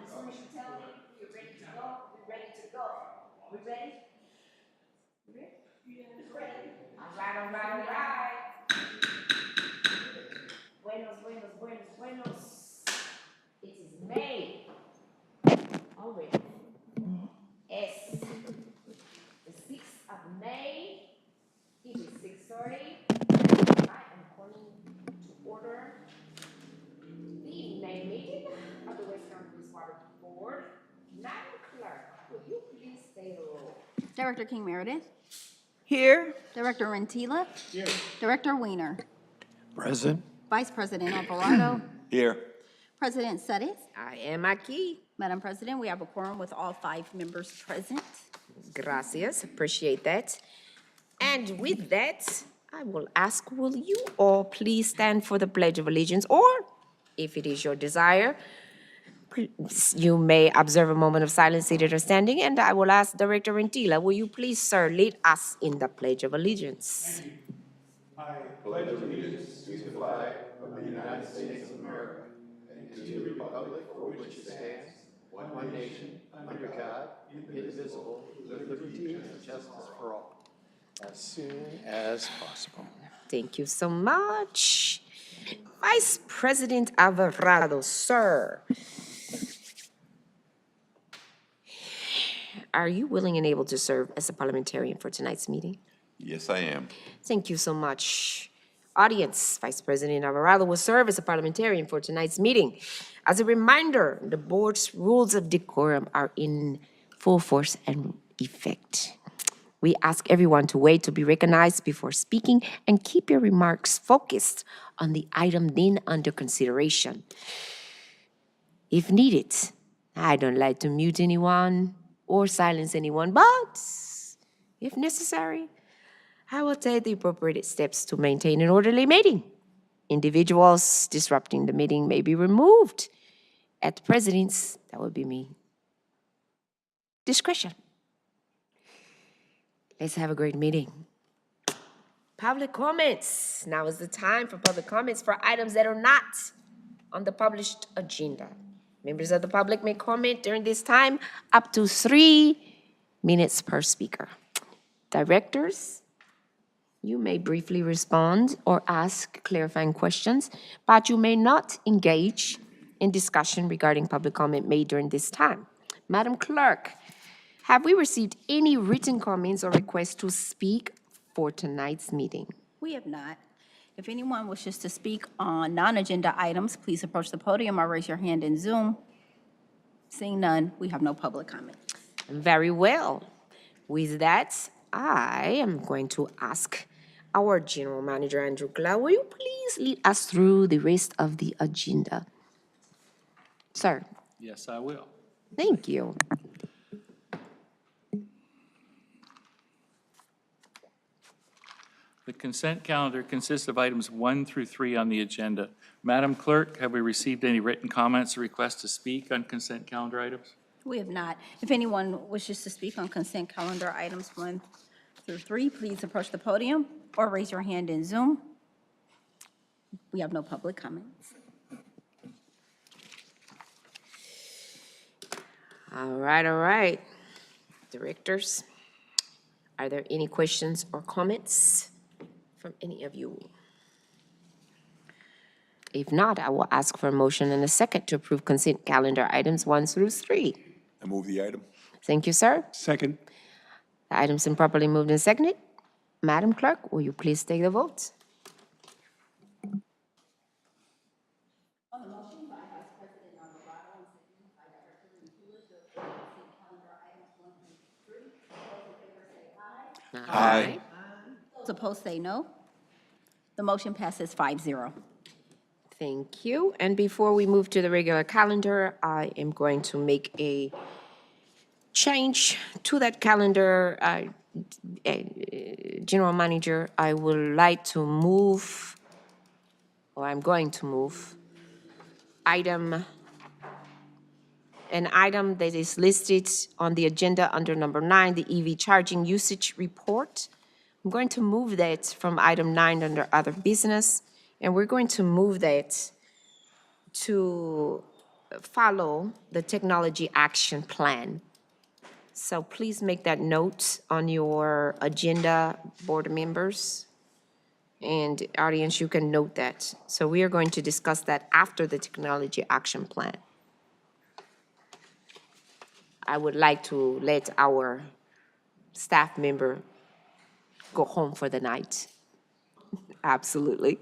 as soon as you tell me you're ready to go, we're ready to go. We ready? Ready? All right, all right, all right. Buenos, buenos, buenos, buenos. It is May. Already. Yes. The 6th of May. It is 6:30. I am calling to order the May meeting of the Western Wastewater Board. Madam Clerk, will you please say the roll? Director King Meredith. Here. Director Rentila. Here. Director Weiner. Present. Vice President Alvarado. Here. President Suddis. I am aquí. Madam President, we have a quorum with all 5 members present. Gracias, appreciate that. And with that, I will ask, will you all please stand for the Pledge of Allegiance, or if it is your desire, you may observe a moment of silence seated or standing, and I will ask Director Rentila, will you please, sir, lead us in the Pledge of Allegiance? I pledge allegiance to the flag of the United States of America and to the republic for which it stands, one nation, under God, indivisible, with liberty and justice for all, as soon as possible. Thank you so much. Vice President Alvarado, sir. Are you willing and able to serve as a parliamentarian for tonight's meeting? Yes, I am. Thank you so much. Audience, Vice President Alvarado will serve as a parliamentarian for tonight's meeting. As a reminder, the board's rules of decorum are in full force and effect. We ask everyone to wait to be recognized before speaking and keep your remarks focused on the item then under consideration. If needed, I don't like to mute anyone or silence anyone, but if necessary, I will take the appropriate steps to maintain an orderly meeting. Individuals disrupting the meeting may be removed. At the president's, that would be me, discretion. Let's have a great meeting. Public comments. Now is the time for public comments for items that are not on the published agenda. Members of the public may comment during this time up to 3 minutes per speaker. Directors, you may briefly respond or ask clarifying questions, but you may not engage in discussion regarding public comment made during this time. Madam Clerk, have we received any written comments or requests to speak for tonight's meeting? We have not. If anyone wishes to speak on non-agenda items, please approach the podium or raise your hand in Zoom. Seeing none, we have no public comment. Very well. With that, I am going to ask our General Manager, Andrew Cloud, will you please lead us through the rest of the agenda? Sir. Yes, I will. Thank you. The consent calendar consists of items 1 through 3 on the agenda. Madam Clerk, have we received any written comments or requests to speak on consent calendar items? We have not. If anyone wishes to speak on consent calendar items 1 through 3, please approach the podium or raise your hand in Zoom. We have no public comments. All right. Directors, are there any questions or comments from any of you? If not, I will ask for a motion and a second to approve consent calendar items 1 through 3. I move the item. Thank you, sir. Second. The items been properly moved and seconded. Madam Clerk, will you please take the vote? On the motion by Vice President Alvarado and seconded by Director Rentila to approve consent calendar items 1 through 3, those in favor say aye. Aye. Those opposed say no. The motion passes 5-0. Thank you. And before we move to the regular calendar, I am going to make a change to that calendar. General Manager, I would like to move, or I'm going to move, an item that is listed on the agenda under number 9, the EV charging usage report. I'm going to move that from item 9 under other business, and we're going to move that to follow the technology action plan. So please make that note on your agenda, board members. And audience, you can note that. So we are going to discuss that after the technology action plan. I would like to let our staff member go home for the night. Absolutely.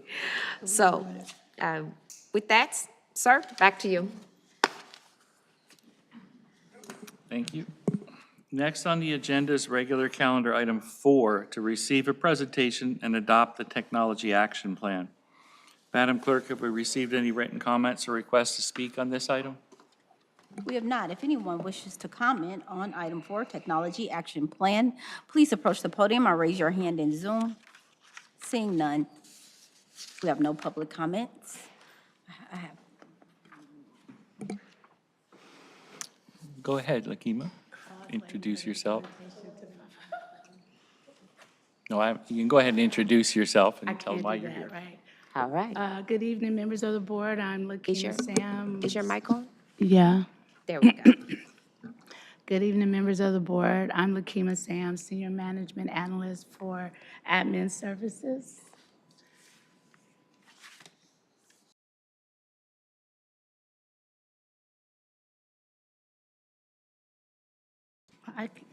So with that, sir, back to you. Thank you. Next on the agenda is regular calendar item 4, to receive a presentation and adopt the technology action plan. Madam Clerk, have we received any written comments or requests to speak on this item? We have not. If anyone wishes to comment on item 4, Technology Action Plan, please approach the podium or raise your hand in Zoom. Seeing none, we have no public comments. Go ahead, Lakima. Introduce yourself. No, you can go ahead and introduce yourself and tell them why you're here. Right. All right. Good evening, members of the board. I'm Is your, Lakima Sam. is your mic on? Yeah. There we go. Good evening, members of the board. I'm Lakima Sam, Senior Management Analyst for Admin Services. I can-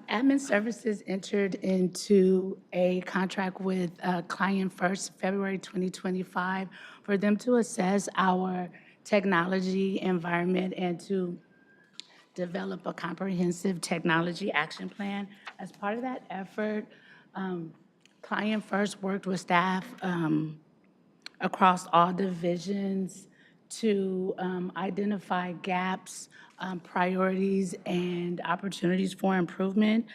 Admin Services entered into a contract with Client First, February 2025, for them to assess our technology environment and to develop a comprehensive technology action plan. As part of that effort, Client First worked with staff across all divisions to identify gaps, priorities, and opportunities for improvement.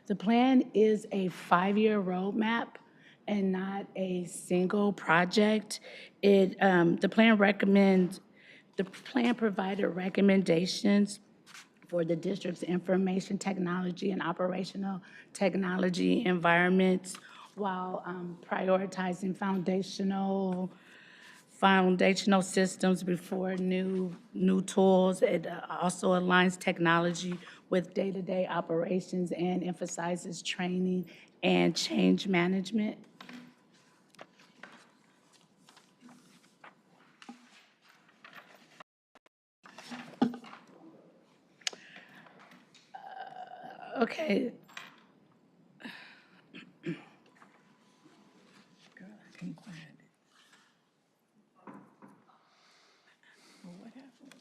The plan is a 5-year roadmap and not a single project. The plan provided recommendations for the district's information technology and operational technology environments while prioritizing foundational systems before new tools. It also aligns technology with day-to-day operations and emphasizes training and change management. Okay. Girl, I can't find it. Well, what happened?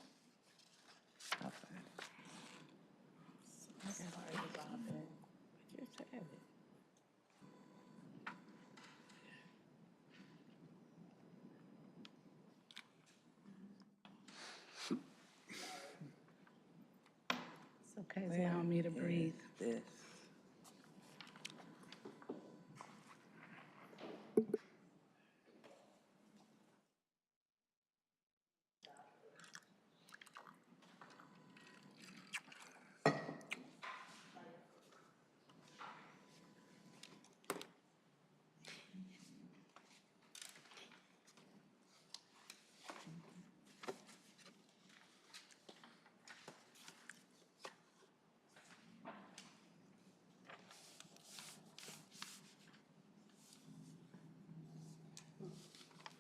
I'll find it. Sorry, Robin. Just have it. It's okay, it's allowing me to breathe.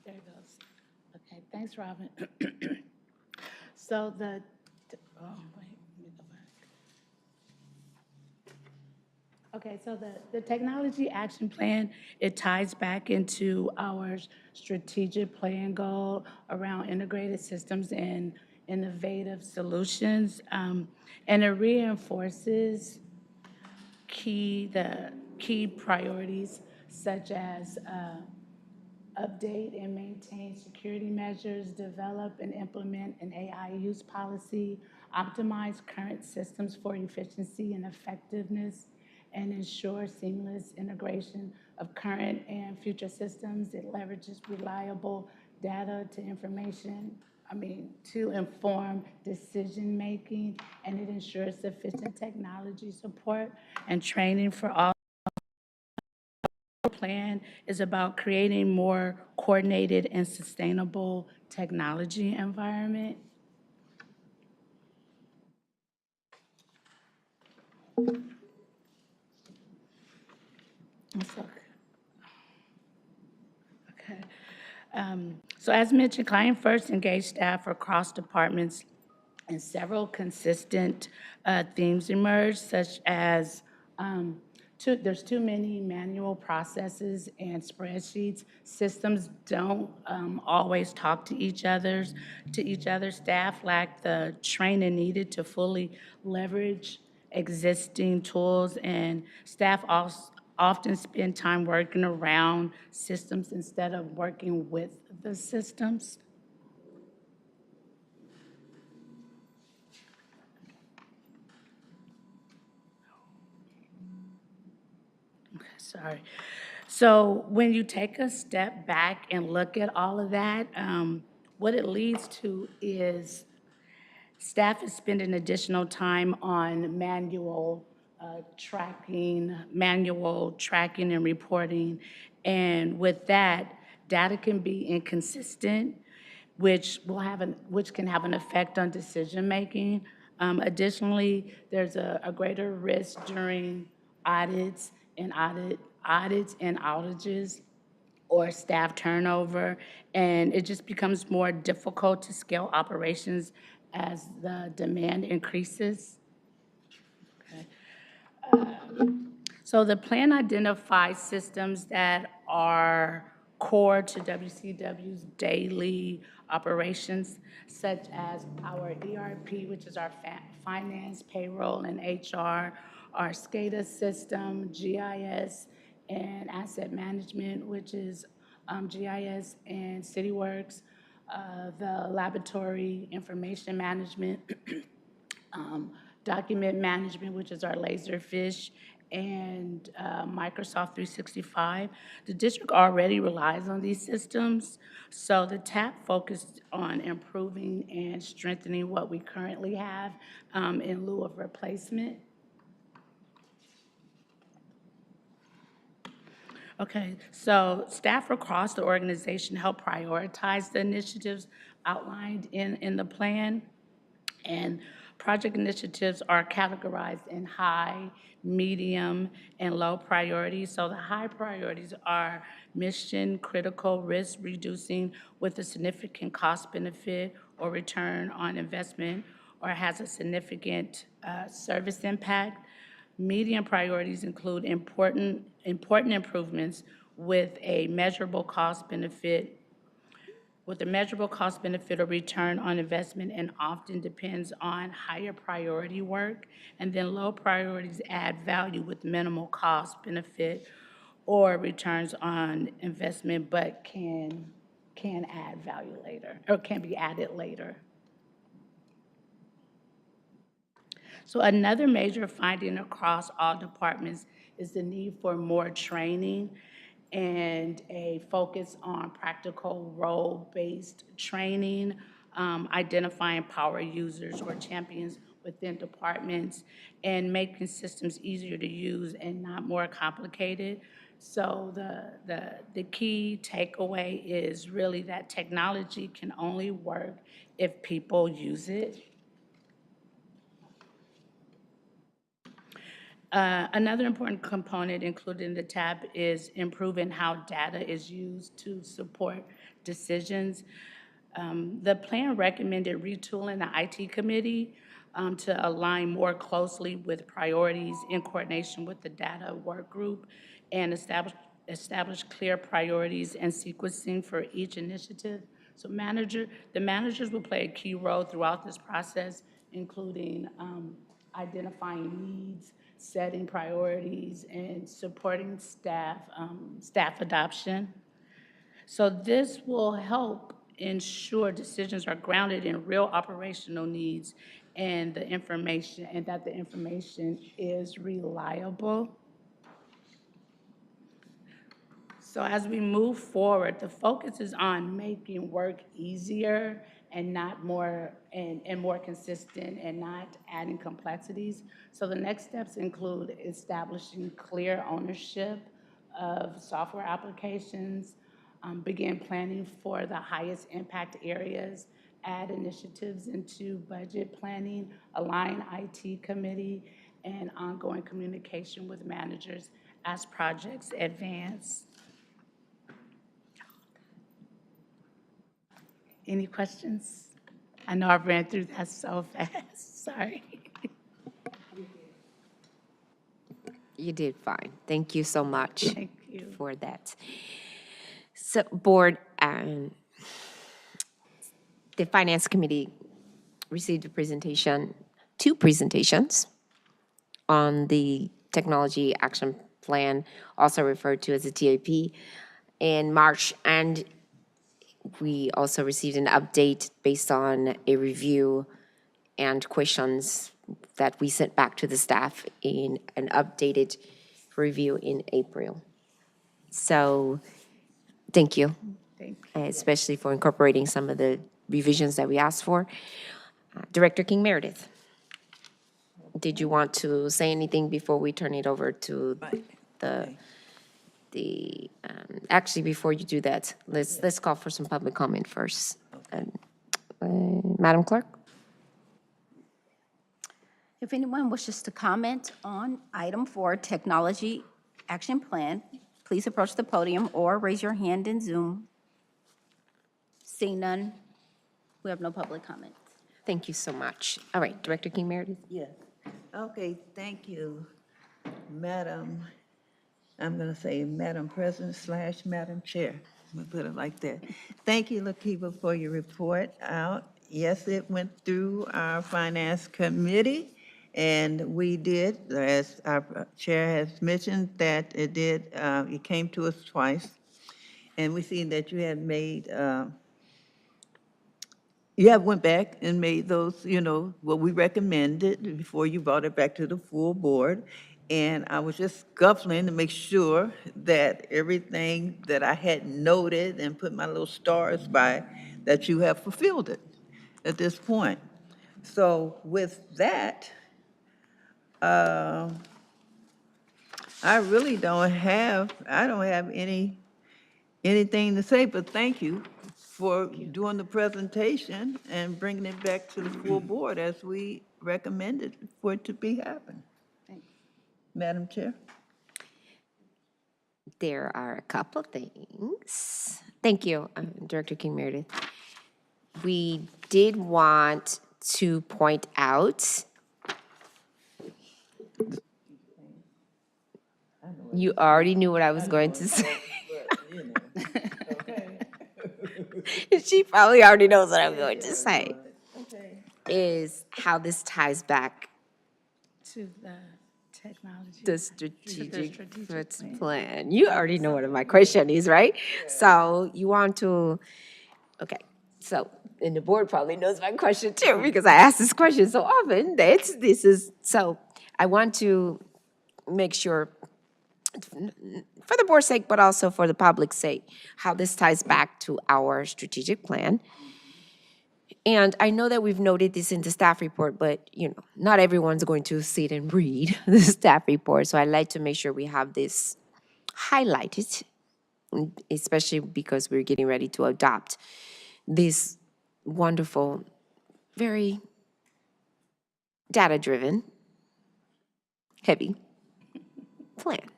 There it goes. Okay, thanks, Robin. So oh, wait, let me go back. Okay, so the technology action plan, it ties back into our strategic plan goal around integrated systems and innovative solutions. And it reinforces the key priorities such as update and maintain security measures, develop and implement an AI use policy, optimize current systems for efficiency and effectiveness, and ensure seamless integration of current and future systems. It leverages reliable data to inform decision-making, and it ensures sufficient technology support and training for all. The plan is about creating more coordinated and sustainable technology environment. It's okay. Okay. So as mentioned, Client First engaged staff across departments, and several consistent themes emerged, such as there's too many manual processes and spreadsheets. Systems don't always talk to each other. Staff lack the training needed to fully leverage existing tools, and staff also often spend time working around systems instead of working with the systems. Okay, sorry. So when you take a step back and look at all of that, what it leads to is staff is spending additional time on manual tracking and reporting. And with that, data can be inconsistent, which can have an effect on decision-making. Additionally, there's a greater risk during audits and outages or staff turnover, and it just becomes more difficult to scale operations as the demand increases. Okay. So the plan identifies systems that are core to WCW's daily operations, such as our ERP, which is our finance, payroll, and HR, our SCADA system, GIS, and asset management, which is GIS and CityWorks, the laboratory information management, document management, which is our Laserfish, and Microsoft 365. The district already relies on these systems, so the TAP focused on improving and strengthening what we currently have in lieu of replacement. Okay, so staff across the organization help prioritize the initiatives outlined in the plan. And project initiatives are categorized in high, medium, and low priorities. So the high priorities are mission critical, risk reducing with a significant cost benefit or return on investment, or has a significant service impact. Medium priorities include important improvements with a measurable cost benefit or return on investment, and often depends on higher priority work. And then low priorities add value with minimal cost benefit or returns on investment, but can add value later, or can be added later. So another major finding across all departments is the need for more training and a focus on practical role-based training, identifying power users or champions within departments, and making systems easier to use and not more complicated. So the key takeaway is really that technology can only work if people use it. Another important component included in the tab is improving how data is used to support decisions. The plan recommended retooling the IT committee to align more closely with priorities in coordination with the data work group, and establish clear priorities and sequencing for each initiative. So the managers will play a key role throughout this process, including identifying needs, setting priorities, and supporting staff adoption. So this will help ensure decisions are grounded in real operational needs and that the information is reliable. So as we move forward, the focus is on making work easier and not more, and more consistent and not adding complexities. So the next steps include establishing clear ownership of software applications, begin planning for the highest impact areas, add initiatives into budget planning, align IT committee, and ongoing communication with managers as projects advance. Any questions? I know I ran through that so fast, sorry. You did fine. Thank you so much Thank you. for that. So, Board, the Finance Committee received a presentation, two presentations on the Technology Action Plan, also referred to as the TAP, in March, and we also received an update based on a review and questions that we sent back to the staff in an updated review in April. So, thank you, Thank you. especially for incorporating some of the revisions that we asked for. Director King Meredith, did you want to say anything before we turn it over to actually, before you do that, let's call for some public comment first. Madam Clerk? If anyone wishes to comment on item 4, Technology Action Plan, please approach the podium or raise your hand in Zoom. Seeing none, we have no public comments. Thank you so much. All right, Director King Meredith? Yes. Okay, thank you, Madam, I'm going to say Madam President / Madam Chair. I'm going to put it like that. Thank you, Lakiba, for your report out. Yes, it went through our Finance Committee, and we did, as our Chair has mentioned, that it came to us twice. And we see that you had made, you have went back and made those, what we recommended before you brought it back to the full board. And I was just scuffling to make sure that everything that I had noted and put my little stars by, that you have fulfilled it at this point. So with that, I really don't have anything to say, but thank you for doing the presentation and bringing it back to the full board as we recommended for it to be happening. Madam Chair? There are a couple of things. Thank you, Director King Meredith. We did want to point out, you already knew what I was going to say. She probably already knows what I'm going to say, is how this ties back To the technology. the To the strategic strategic plan. You already know what my question is, right? So you want to, okay, so, and the board probably knows my question too, because I ask this question so often, so I want to make sure, for the board's sake, but also for the public's sake, how this ties back to our strategic plan. And I know that we've noted this in the staff report, but, not everyone's going to sit and read the staff report. So I'd like to make sure we have this highlighted, especially because we're getting ready to adopt this wonderful, very data-driven, heavy plan.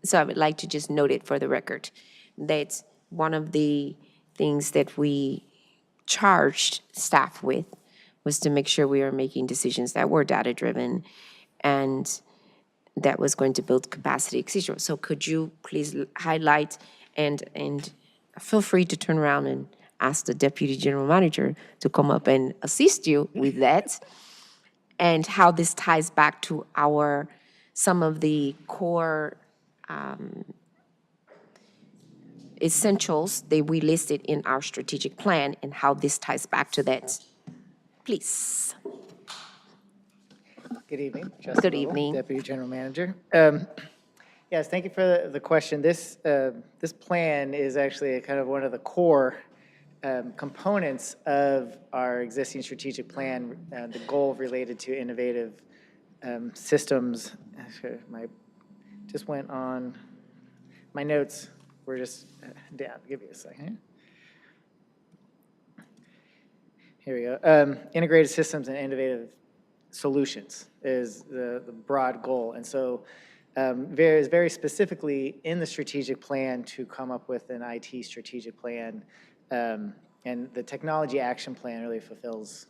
So I would like to just note it for the record. That's one of the things that we charged staff with, was to make sure we are making decisions that were data-driven and that was going to build capacity, et cetera. So could you please highlight and feel free to turn around and ask the Deputy General Manager to come up and assist you with that, and how this ties back to some of the core essentials that we listed in our strategic plan, and how this ties back to that. Please. Good evening. Good evening. Deputy General Manager. Yes, thank you for the question. This plan is actually kind of one of the core components of our existing strategic plan, the goal related to innovative systems. Actually, just went on, my notes were just down. Give me a second. Here we go. Integrated systems and innovative solutions is the broad goal. And so very specifically in the strategic plan to come up with an IT strategic plan. And the technology action plan really fulfills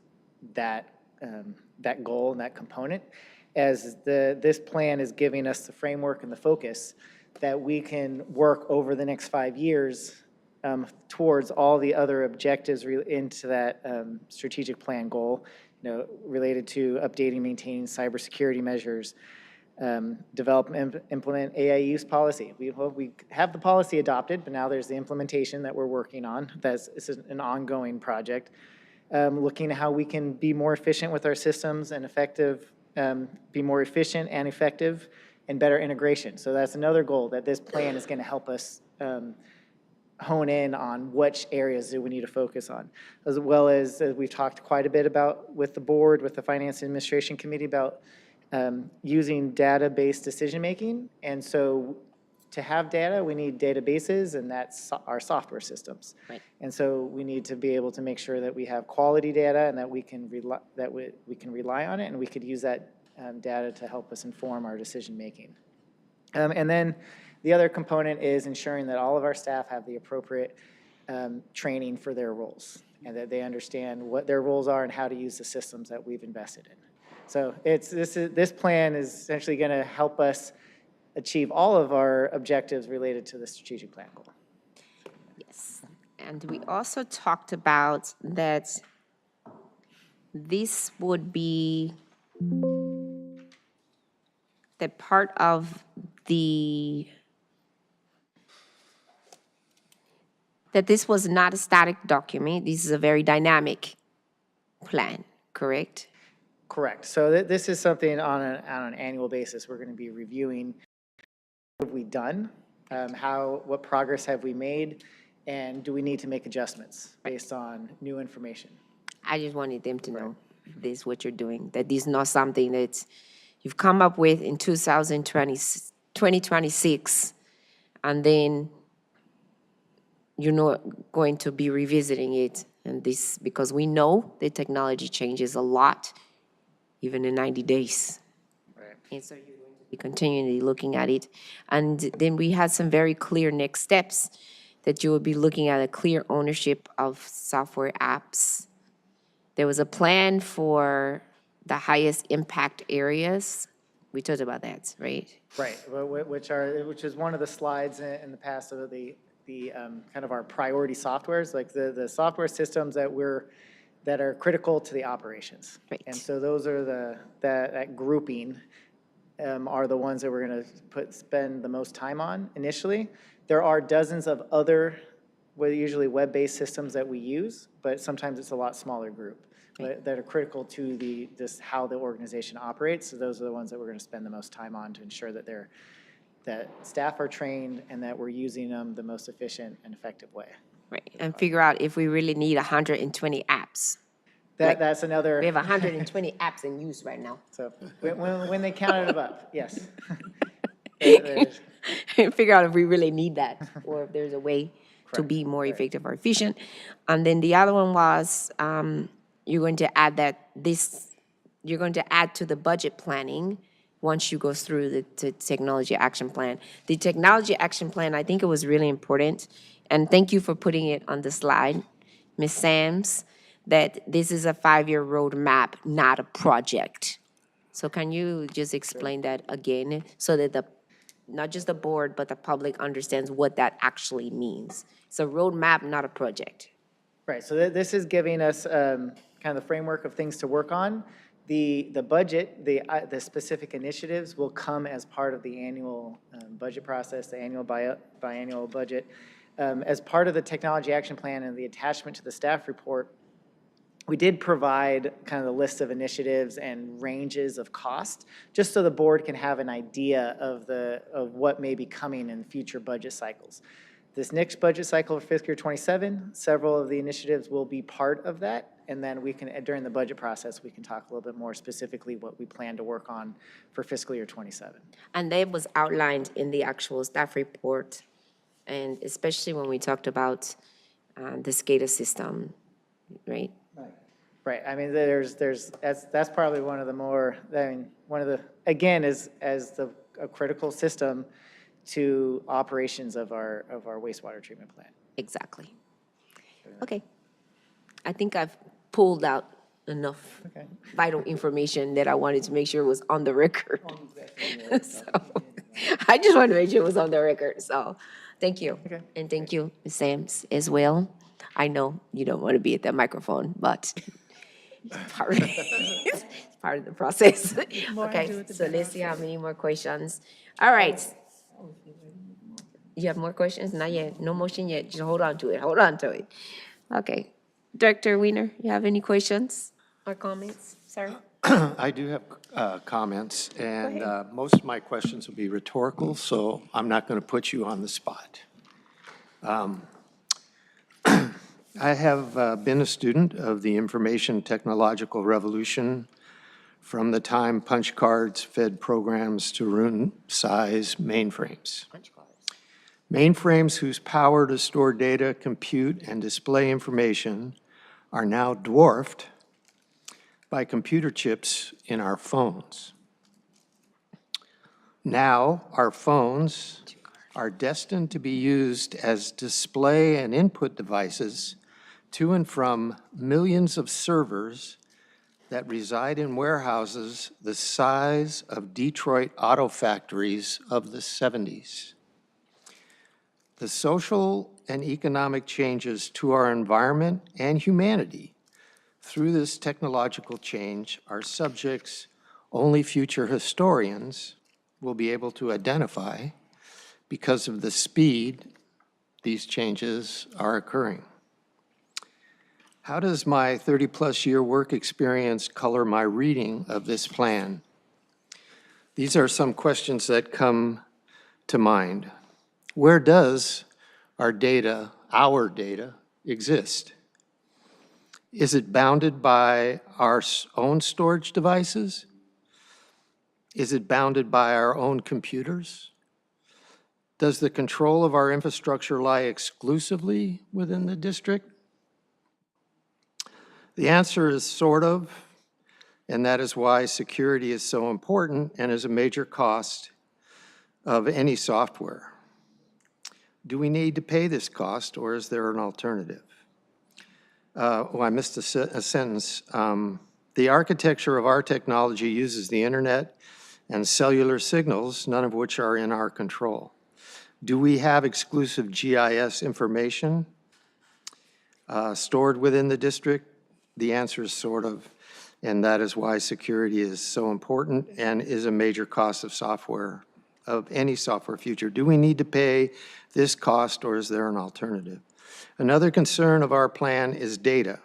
that goal and that component, as this plan is giving us the framework and the focus that we can work over the next 5 years towards all the other objectives into that strategic plan goal, related to updating, maintaining cybersecurity measures, develop and implement AI use policy. We have the policy adopted, but now there's the implementation that we're working on. This is an ongoing project. Looking at how we can be more efficient with our systems and be more efficient and effective, and better integration. So that's another goal that this plan is going to help us hone in on which areas do we need to focus on, as well as we've talked quite a bit about with the board, with the Finance and Administration Committee, about using data-based decision-making. And so to have data, we need databases, and that's our software systems. Right. And so we need to be able to make sure that we have quality data and that we can rely on it, and we could use that data to help us inform our decision-making. And then the other component is ensuring that all of our staff have the appropriate training for their roles, and that they understand what their roles are and how to use the systems that we've invested in. So this plan is essentially going to help us achieve all of our objectives related to the strategic plan goal. Yes. And we also talked about that this would be the part of that this was not a static document. This is a very dynamic plan, correct? Correct. So this is something on an annual basis. We're going to be reviewing what have we done, what progress have we made, and do we need to make adjustments based on new information? I just wanted them to know this is what you're doing, that this is not something that you've come up with in 2026, and then you're not going to be revisiting it. And this, because we know the technology changes a lot, even in 90 days. Right. And so you're going to be continually looking at it. And then we had some very clear next steps, that you will be looking at a clear ownership of software apps. There was a plan for the highest impact areas. We talked about that, right? Right, which is one of the slides in the past of the kind of our priority softwares, like the software systems that are critical to the operations. Right. And so those are that grouping are the ones that we're going to spend the most time on initially. There are dozens of other, usually web-based systems that we use, but sometimes it's a lot smaller group that are critical to just how the organization operates. So those are the ones that we're going to spend the most time on to ensure that that staff are trained and that we're using them the most efficient and effective way. Right, and figure out if we really need 120 apps. That's another. We have 120 apps in use right now. So when they counted it up, yes. Figure out if we really need that, or if there's a way to be more effective or efficient. And then the other one was, you're going to add to the budget planning once you go through the technology action plan. The technology action plan, I think it was really important, and thank you for putting it on the slide, Ms. Sams, that this is a 5-year roadmap, not a project. So can you just explain that again, so that not just the board, but the public understands what that actually means? It's a roadmap, not a project. Right, so this is giving us kind of the framework of things to work on. The budget, the specific initiatives will come as part of the annual budget process, the annual biannual budget. As part of the technology action plan and the attachment to the staff report, We did provide kind of the list of initiatives and ranges of cost, just so the board can have an idea of what may be coming in future budget cycles. This next budget cycle for fiscal year '27, several of the initiatives will be part of that, and then we can, during the budget process, we can talk a little bit more specifically what we plan to work on for fiscal year '27. And that was outlined in the actual staff report, and especially when we talked about the SCADA system, right? Right, I mean, that's probably one of the more, I mean, one of the, again, as a critical system to operations of our wastewater treatment plant. Exactly. Okay. I think I've pulled out enough Okay. vital information that I wanted to make sure was on the record. So, I just wanted to make sure it was on the record, so, thank you. Okay. And thank you, Ms. Sams, as well. I know you don't want to be at that microphone, but it's part of the process. Okay, so let's see how many more questions. All right. You have more questions? Not yet. No motion yet. Just hold on to it. Hold on to it. Okay. Director Weiner, you have any questions or comments, sir? I do have comments, and most of my questions will be rhetorical, so I'm not going to put you on the spot. I have been a student of the information technological revolution from the time punch cards fed programs to room-size mainframes. Mainframes whose power to store data, compute, and display information are now dwarfed by computer chips in our phones. Now, our phones are destined to be used as display and input devices to and from millions of servers that reside in warehouses the size of Detroit auto factories of the 70s. The social and economic changes to our environment and humanity through this technological change are subjects only future historians will be able to identify because of the speed these changes are occurring. How does my 30-plus year work experience color my reading of this plan? These are some questions that come to mind. Where does our data exist? Is it bounded by our own storage devices? Is it bounded by our own computers? Does the control of our infrastructure lie exclusively within the district? The answer is sort of, and that is why security is so important and is a major cost of any software. Do we need to pay this cost, or is there an alternative? I missed a sentence. The architecture of our technology uses the internet and cellular signals, none of which are in our control. Do we have exclusive GIS information stored within the district? The answer is sort of, and that is why security is so important and is a major cost of software, of any software future. Do we need to pay this cost, or is there an alternative? Another concern of our plan is data.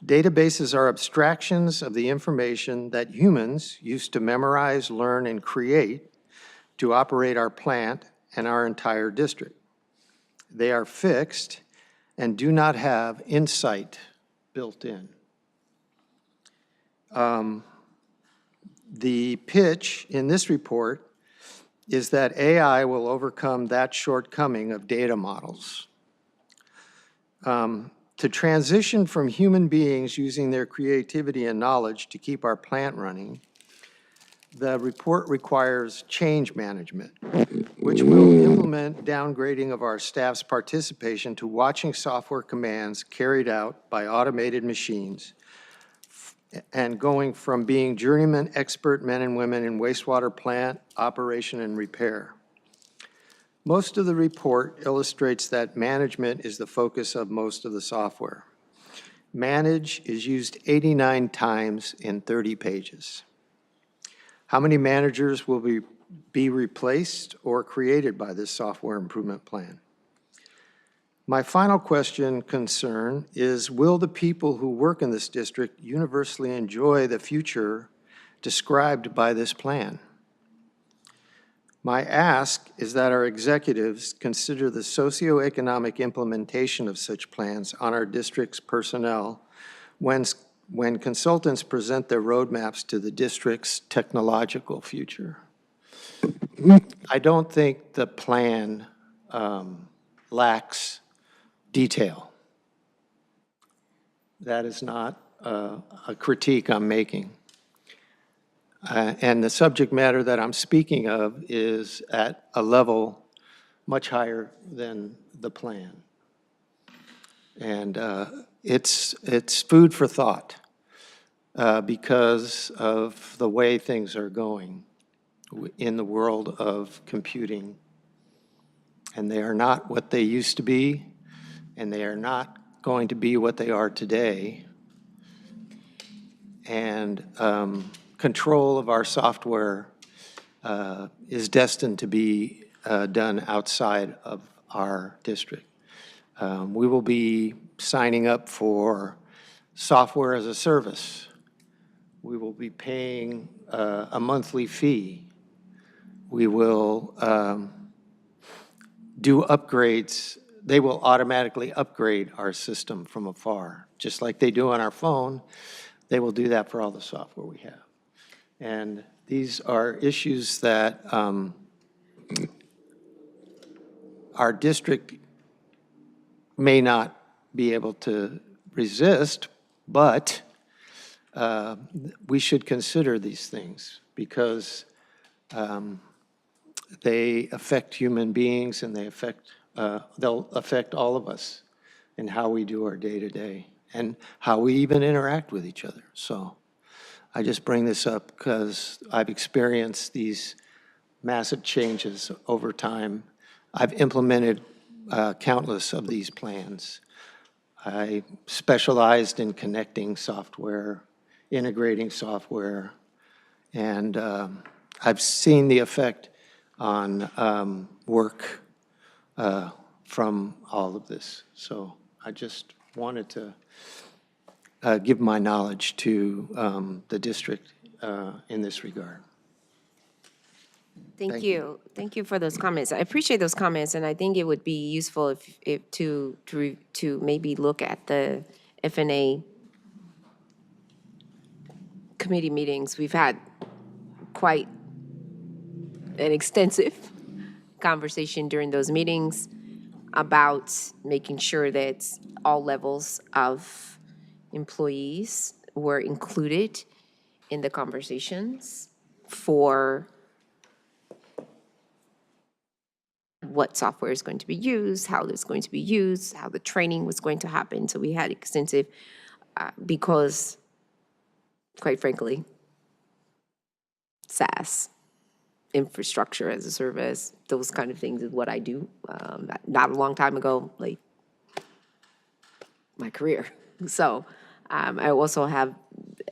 Databases are abstractions of the information that humans used to memorize, learn, and create to operate our plant and our entire district. They are fixed and do not have insight built in. The pitch in this report is that AI will overcome that shortcoming of data models. To transition from human beings using their creativity and knowledge to keep our plant running, the report requires change management, which will implement downgrading of our staff's participation to watching software commands carried out by automated machines and going from being journeyman expert men and women in wastewater plant operation and repair. Most of the report illustrates that management is the focus of most of the software. Manage is used 89 times in 30 pages. How many managers will be replaced or created by this software improvement plan? My final concern is, will the people who work in this district universally enjoy the future described by this plan? My ask is that our executives consider the socioeconomic implementation of such plans on our district's personnel when consultants present their roadmaps to the district's technological future. I don't think the plan lacks detail. That is not a critique I'm making. And the subject matter that I'm speaking of is at a level much higher than the plan. And it's food for thought because of the way things are going in the world of computing. And they are not what they used to be, and they are not going to be what they are today. And control of our software is destined to be done outside of our district. We will be signing up for software as a service. We will be paying a monthly fee. We will do upgrades. They will automatically upgrade our system from afar, just like they do on our phone. They will do that for all the software we have. And these are issues that our district may not be able to resist, but we should consider these things because they affect human beings and they'll affect all of us in how we do our day-to-day and how we even interact with each other. So I just bring this up because I've experienced these massive changes over time. I've implemented countless of these plans. I specialized in connecting software, integrating software, and I've seen the effect on work from all of this. So I just wanted to give my knowledge to the district in this regard. Thank you. Thank you for those comments. I appreciate those comments, and I think it would be useful if to maybe look at the FNA committee meetings. We've had quite an extensive conversation during those meetings about making sure that all levels of employees were included in the conversations for what software is going to be used, how it's going to be used, how the training was going to happen. So we had extensive, because, quite frankly, SaaS, infrastructure as a service, those kind of things is what I do. Not a long time ago, like my career. So I also have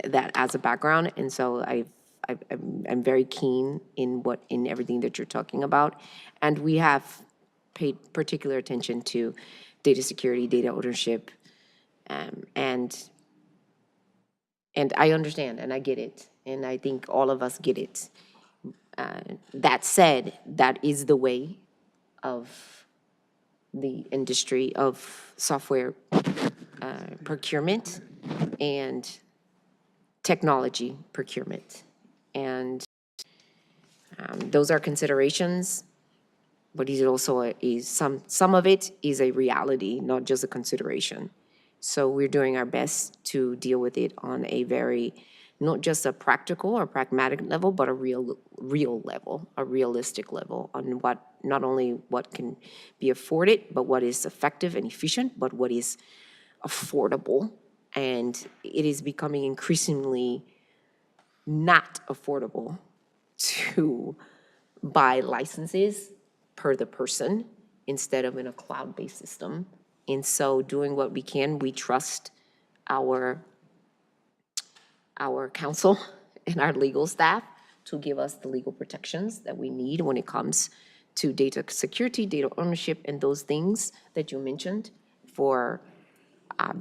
that as a background, and so I'm very keen in everything that you're talking about. And we have paid particular attention to data security, data ownership, and I understand and I get it, and I think all of us get it. That said, that is the way of the industry of software procurement and technology procurement. And those are considerations, but it also is some of it is a reality, not just a consideration. So we're doing our best to deal with it on a very, not just a practical or pragmatic level, but a real level, a realistic level on what, not only what can be afforded, but what is effective and efficient, but what is affordable. And it is becoming increasingly not affordable to buy licenses per the person instead of in a cloud-based system. And so doing what we can, we trust our counsel and our legal staff to give us the legal protections that we need when it comes to data security, data ownership, and those things that you mentioned for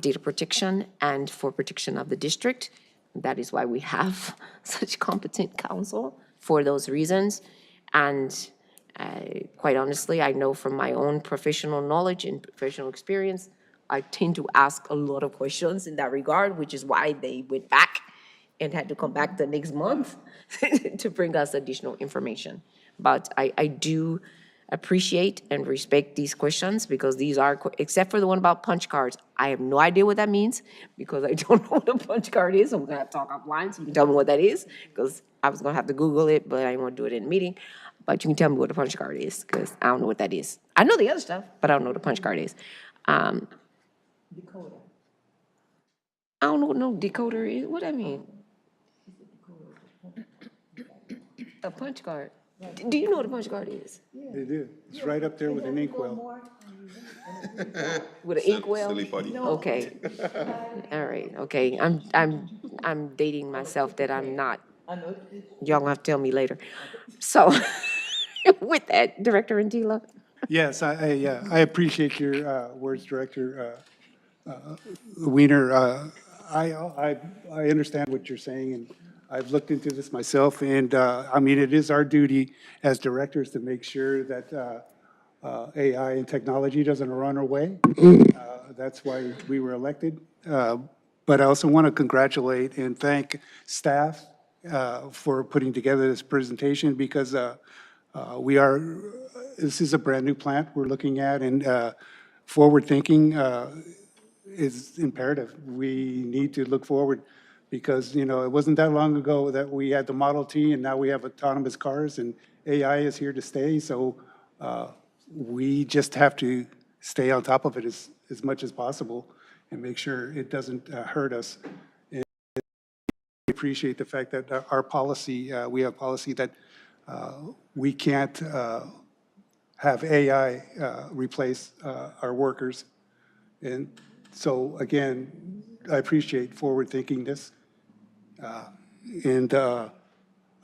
data protection and for protection of the district. That is why we have such competent counsel for those reasons. And quite honestly, I know from my own professional knowledge and professional experience, I tend to ask a lot of questions in that regard, which is why they went back and had to come back the next month to bring us additional information. But I do appreciate and respect these questions because these are, except for the one about punch cards, I have no idea what that means because I don't know what a punch card is. So we're gonna have to talk offline so you can tell me what that is because I was gonna have to Google it, but I didn't want to do it in a meeting. But you can tell me what a punch card is because I don't know what that is. I know the other stuff, but I don't know what a punch card is. Decoder. I don't know what no decoder is. What I mean? A punch card. Do you know what a punch card is? They do. It's right up there with an inkwell. With an inkwell? Silly buddy. Okay. All right, okay. I'm dating myself that I'm not. Y'all gonna have to tell me later. So, with that, Director Antila? Yes, I appreciate your words, Director Weiner. I understand what you're saying, and I've looked into this myself, and I mean, it is our duty as directors to make sure that AI and technology doesn't run away. That's why we were elected. But I also want to congratulate and thank staff for putting together this presentation because this is a brand-new plant we're looking at, and forward thinking is imperative. We need to look forward because, you know, it wasn't that long ago that we had the Model T and now we have autonomous cars and AI is here to stay. So we just have to stay on top of it as much as possible and make sure it doesn't hurt us. And I appreciate the fact that our policy, we have policy that we can't have AI replace our workers. And so, again, I appreciate forward thinking this. And I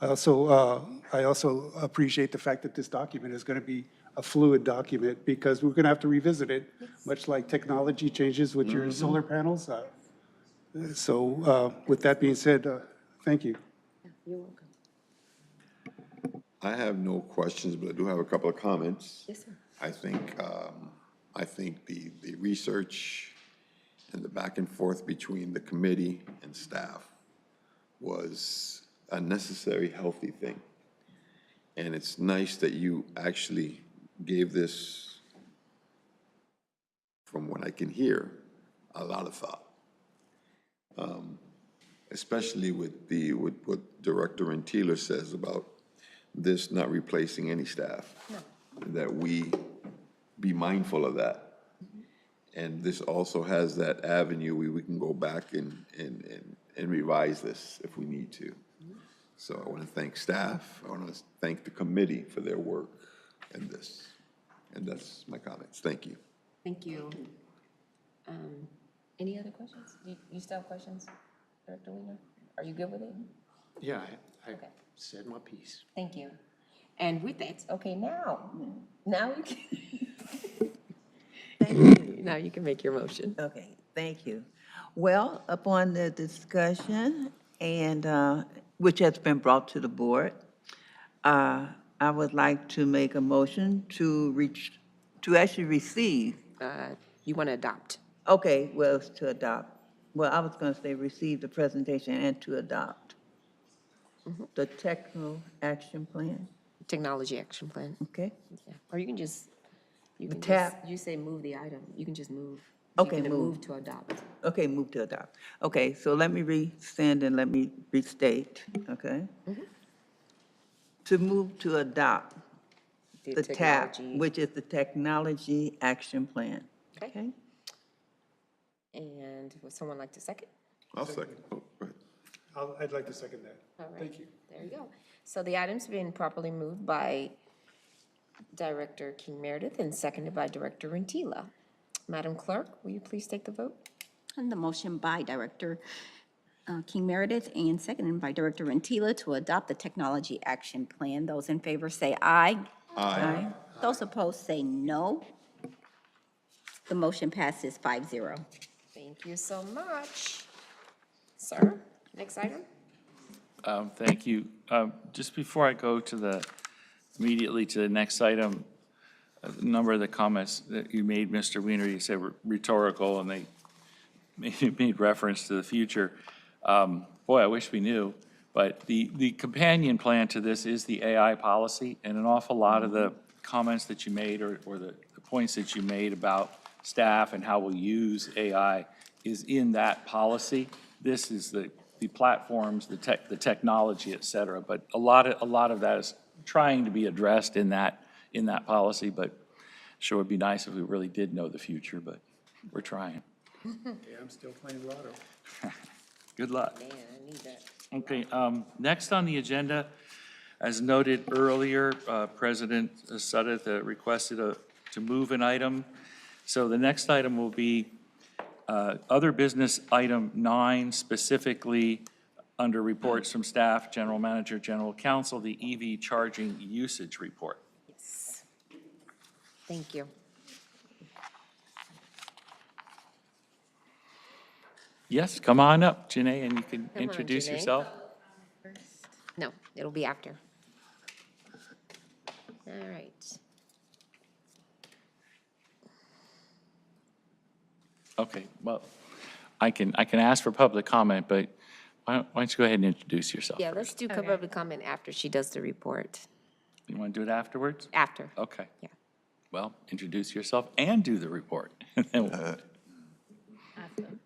also appreciate the fact that this document is going to be a fluid document because we're going to have to revisit it, much like technology changes with your solar panels. So with that being said, thank you. You're welcome. I have no questions, but I do have a couple of comments. Yes, sir. I think the research and the back and forth between the committee and staff was a necessary, healthy thing. And it's nice that you actually gave this, from what I can hear, a lot of thought. Especially with what Director Antila says about this not replacing any staff. No. That we be mindful of that. And this also has that avenue where we can go back and revise this if we need to. So I want to thank staff. I want to thank the committee for their work in this. And that's my comments. Thank you. Thank you. Any other questions? You still have questions, Director Weiner? Are you good with it? Yeah, I Okay. said my piece. Thank you. And with that, okay, now you can. Thank you. Now you can make your motion. Okay, thank you. Well, upon the discussion and which has been brought to the board, I would like to make a motion to actually receive. You want to adopt? Okay, well, it's to adopt. Well, I was going to say receive the presentation and to adopt the technical action plan. Technology action plan. Okay. Yeah. Or you can just, you say move the item. You can just move. Okay, You can move. move to adopt. Okay, move to adopt. Okay, so let me rescind and let me restate, okay? To move to adopt the TAP, technology. which is the Technology Action Plan. Okay. And would someone like to second? I'll second. Oh, go ahead. I'd like to second that. All right. Thank you. There you go. So the item's been properly moved by Director King Meredith and seconded by Director Rentila. Madam Clerk, will you please take the vote? And the motion by Director King Meredith and seconded by Director Rentila to adopt the Technology Action Plan. Those in favor say aye. Aye. Those opposed say no. The motion passes 5-0. Thank you so much. Sir, next item? Thank you. Just before I go immediately to the next item, a number of the comments that you made, Mr. Weiner, you said were rhetorical, and they made reference to the future. Boy, I wish we knew, but the companion plan to this is the AI policy, and an awful lot of the comments that you made or the points that you made about staff and how we'll use AI is in that policy. This is the platforms, the technology, et cetera, but a lot of that is trying to be addressed in that policy, but sure would be nice if we really did know the future, but we're trying. Yeah, I'm still playing lotto. Good luck. Man, I need that. Okay, next on the agenda, as noted earlier, President Suddath requested to move an item. So the next item will be other business item 9, specifically under reports from staff, general manager, general counsel, the EV charging usage report. Yes. Thank you. Yes, come on up, Janae, and you can on, introduce Janae. yourself. No, it'll be after. All right. Okay, well, I can ask for public comment, but why don't you go ahead and introduce yourself Yeah, first? let's do public comment after she does the report. You want to do it afterwards? After. Okay. Yeah. Well, introduce yourself and do the report. Then we'll- Awesome.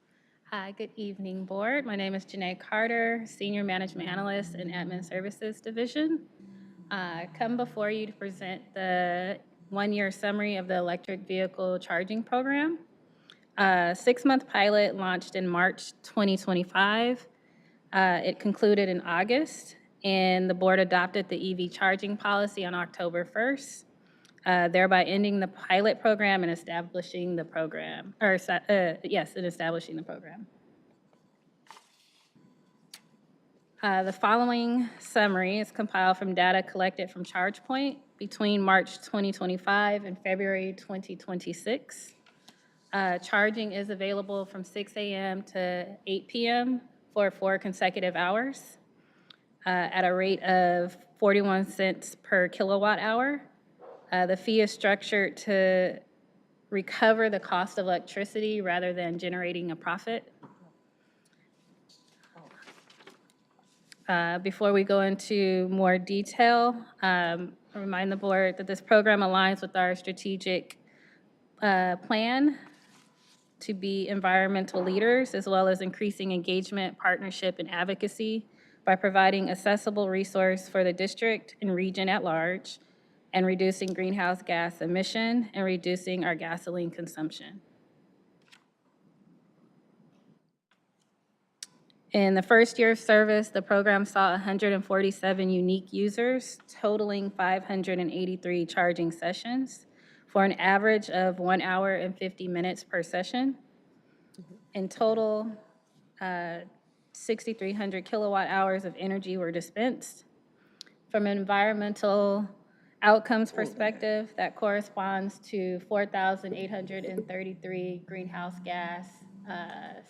Hi, good evening, Board. My name is Janae Carter, Senior Management Analyst in Admin Services Division. I come before you to present the one-year summary of the electric vehicle charging program. A 6-month pilot launched in March 2025. It concluded in August, and the Board adopted the EV charging policy on October 1st. Thereby ending the pilot program and establishing the program, and establishing the program. The following summary is compiled from data collected from ChargePoint between March 2025 and February 2026. Charging is available from 6 a.m. to 8 p.m. for 4 consecutive hours at a rate of 41 cents per kilowatt hour. The fee is structured to recover the cost of electricity rather than generating a profit. Before we go into more detail, I remind the board that this program aligns with our strategic plan to be environmental leaders, as well as increasing engagement, partnership, and advocacy by providing accessible resource for the district and region at large, and reducing greenhouse gas emission and reducing our gasoline consumption. In the first year of service, the program saw 147 unique users, totaling 583 charging sessions for an average of 1 hour and 50 minutes per session. In total, 6,300 kilowatt hours of energy were dispensed. From an environmental outcomes perspective, that corresponds to 4,833 greenhouse gas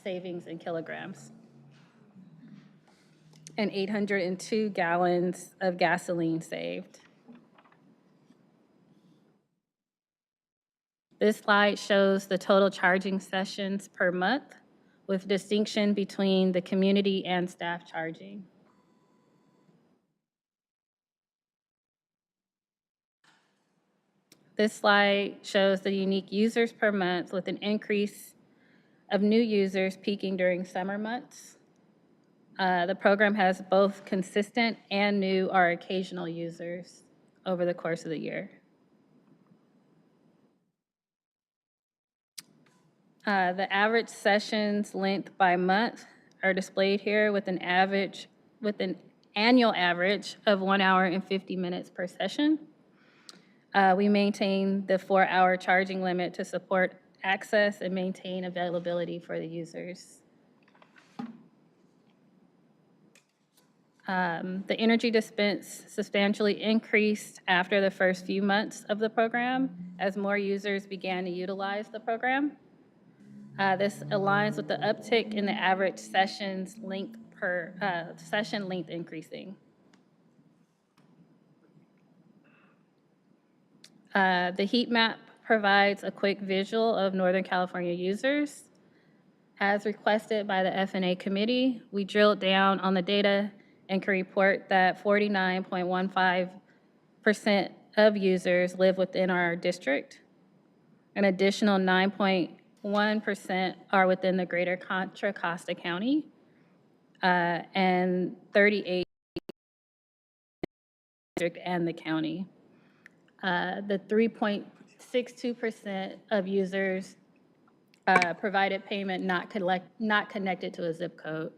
savings in kilograms and 802 gallons of gasoline saved. This slide shows the total charging sessions per month with distinction between the community and staff charging. This slide shows the unique users per month with an increase of new users peaking during summer months. The program has both consistent and new or occasional users over the course of the year. The average sessions length by month are displayed here with an annual average of 1 hour and 50 minutes per session. We maintain the 4-hour charging limit to support access and maintain availability for the users. The energy dispense substantially increased after the first few months of the program as more users began to utilize the program. This aligns with the uptick in the average session length increasing. The heat map provides a quick visual of Northern California users. As requested by the F&A committee, we drilled down on the data and can report that 49.15% of users live within our district. An additional 9.1% are within the greater Contra Costa County, and 38 district and the county. The 3.62% of users provided payment not connected to a zip code.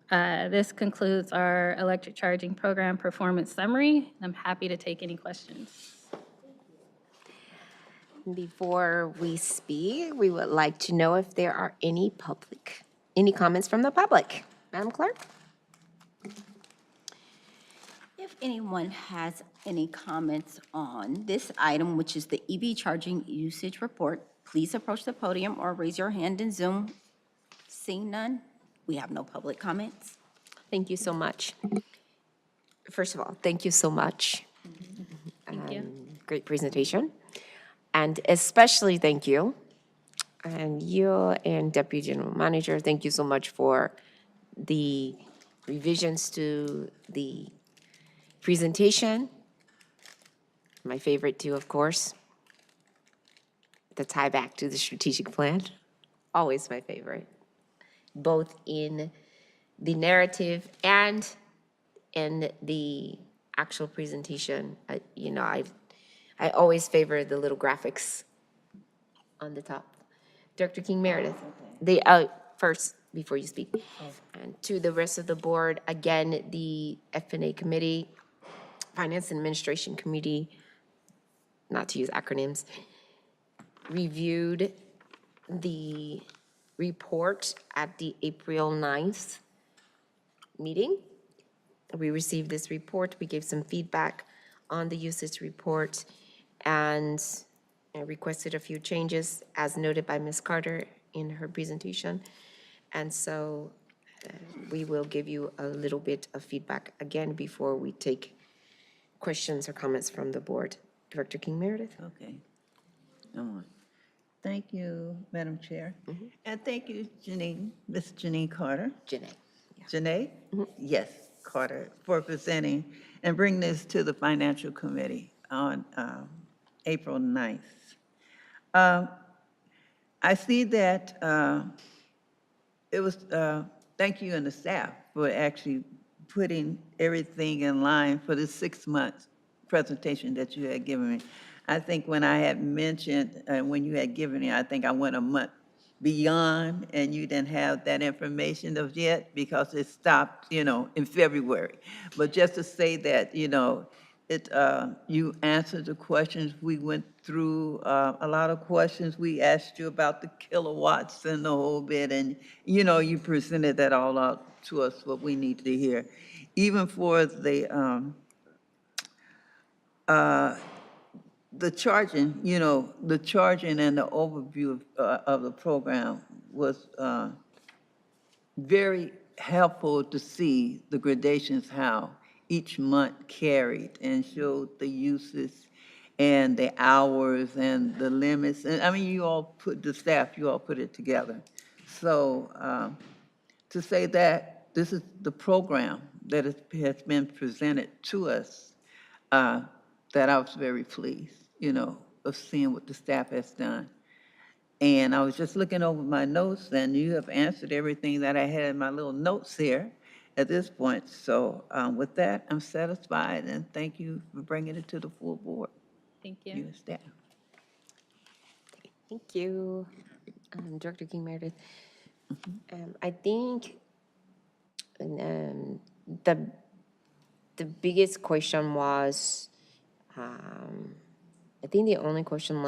This concludes our electric charging program performance summary. I'm happy to take any questions. Before we speak, we would like to know if there are any comments from the public. Madam Clerk? If anyone has any comments on this item, which is the EV charging usage report, please approach the podium or raise your hand in Zoom. Seeing none, we have no public comments. Thank you so much. First of all, thank you so much. Thank you. Great presentation. And especially thank you. And you and Deputy General Manager, thank you so much for the revisions to the presentation. My favorite too, of course. The tie back to the strategic plan. Always my favorite. Both in the narrative and in the actual presentation. I always favor the little graphics on the top. Director King Meredith, first, before you speak, and to the rest of the board, again, the F&A committee, Finance and Administration Committee, not to use acronyms, reviewed the report at the April 9th meeting. We received this report. We gave some feedback on the usage report and requested a few changes as noted by Ms. Carter in her presentation. And so we will give you a little bit of feedback again before we take questions or comments from the board. Director King Meredith? Okay. Thank you, Madam Chair. And thank you, Janine, Ms. Janine Carter. Janae. Janae? Yes, Carter, for presenting and bringing this to the Financial Committee on April 9th. I see that it was, thank you and the staff for actually putting everything in line for this 6-month presentation that you had given me. I think when I had mentioned, when you had given me, I think I went a month beyond, and you didn't have that information of yet because it stopped, in February. But just to say that, you answered the questions. We went through a lot of questions. We asked you about the kilowatts and the whole bit, and, you presented that all out to us, what we need to hear. Even for the charging, the charging and the overview of the program was very helpful to see the gradations, how each month carried and showed the uses and the hours and the limits. And I mean, you all put it together. So to say that this is the program that has been presented to us, that I was very pleased, of seeing what the staff has done. And I was just looking over my notes, and you have answered everything that I had in my little notes here at this point. So with that, I'm satisfied, and thank you for bringing it to the full board. Thank You you. and staff. Thank you, Director King Meredith. I think the biggest question was, I think the only question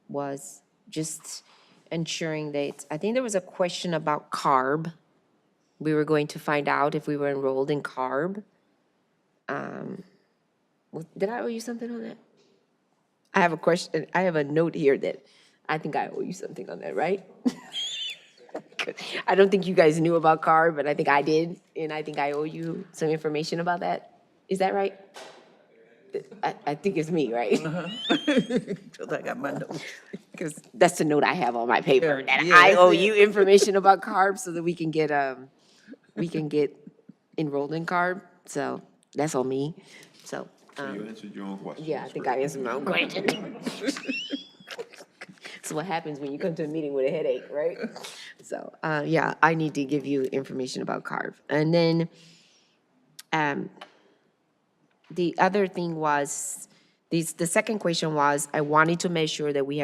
was just ensuring that, I think there was a question about CARB. We were going to find out if we were enrolled in CARB. Did I owe you something on that? I have a question, I have a note here that I think I owe you something on that, right? I don't think you guys knew about CARB, but I think I did, and I think I owe you some information about that. Is that right? I think it's me, right? Because I got my notes. Because that's the note I have on my paper, Yeah, that yeah, I that's owe it. you information about CARB so that we can get enrolled in CARB. So that's on me. So, So you answered your own question. yeah, I think I answered my own question. That's what happens when you come to a meeting with a headache, right? So, yeah, I need to give you information about CARB. And then, the other thing was, the second question was, I wanted to make sure that we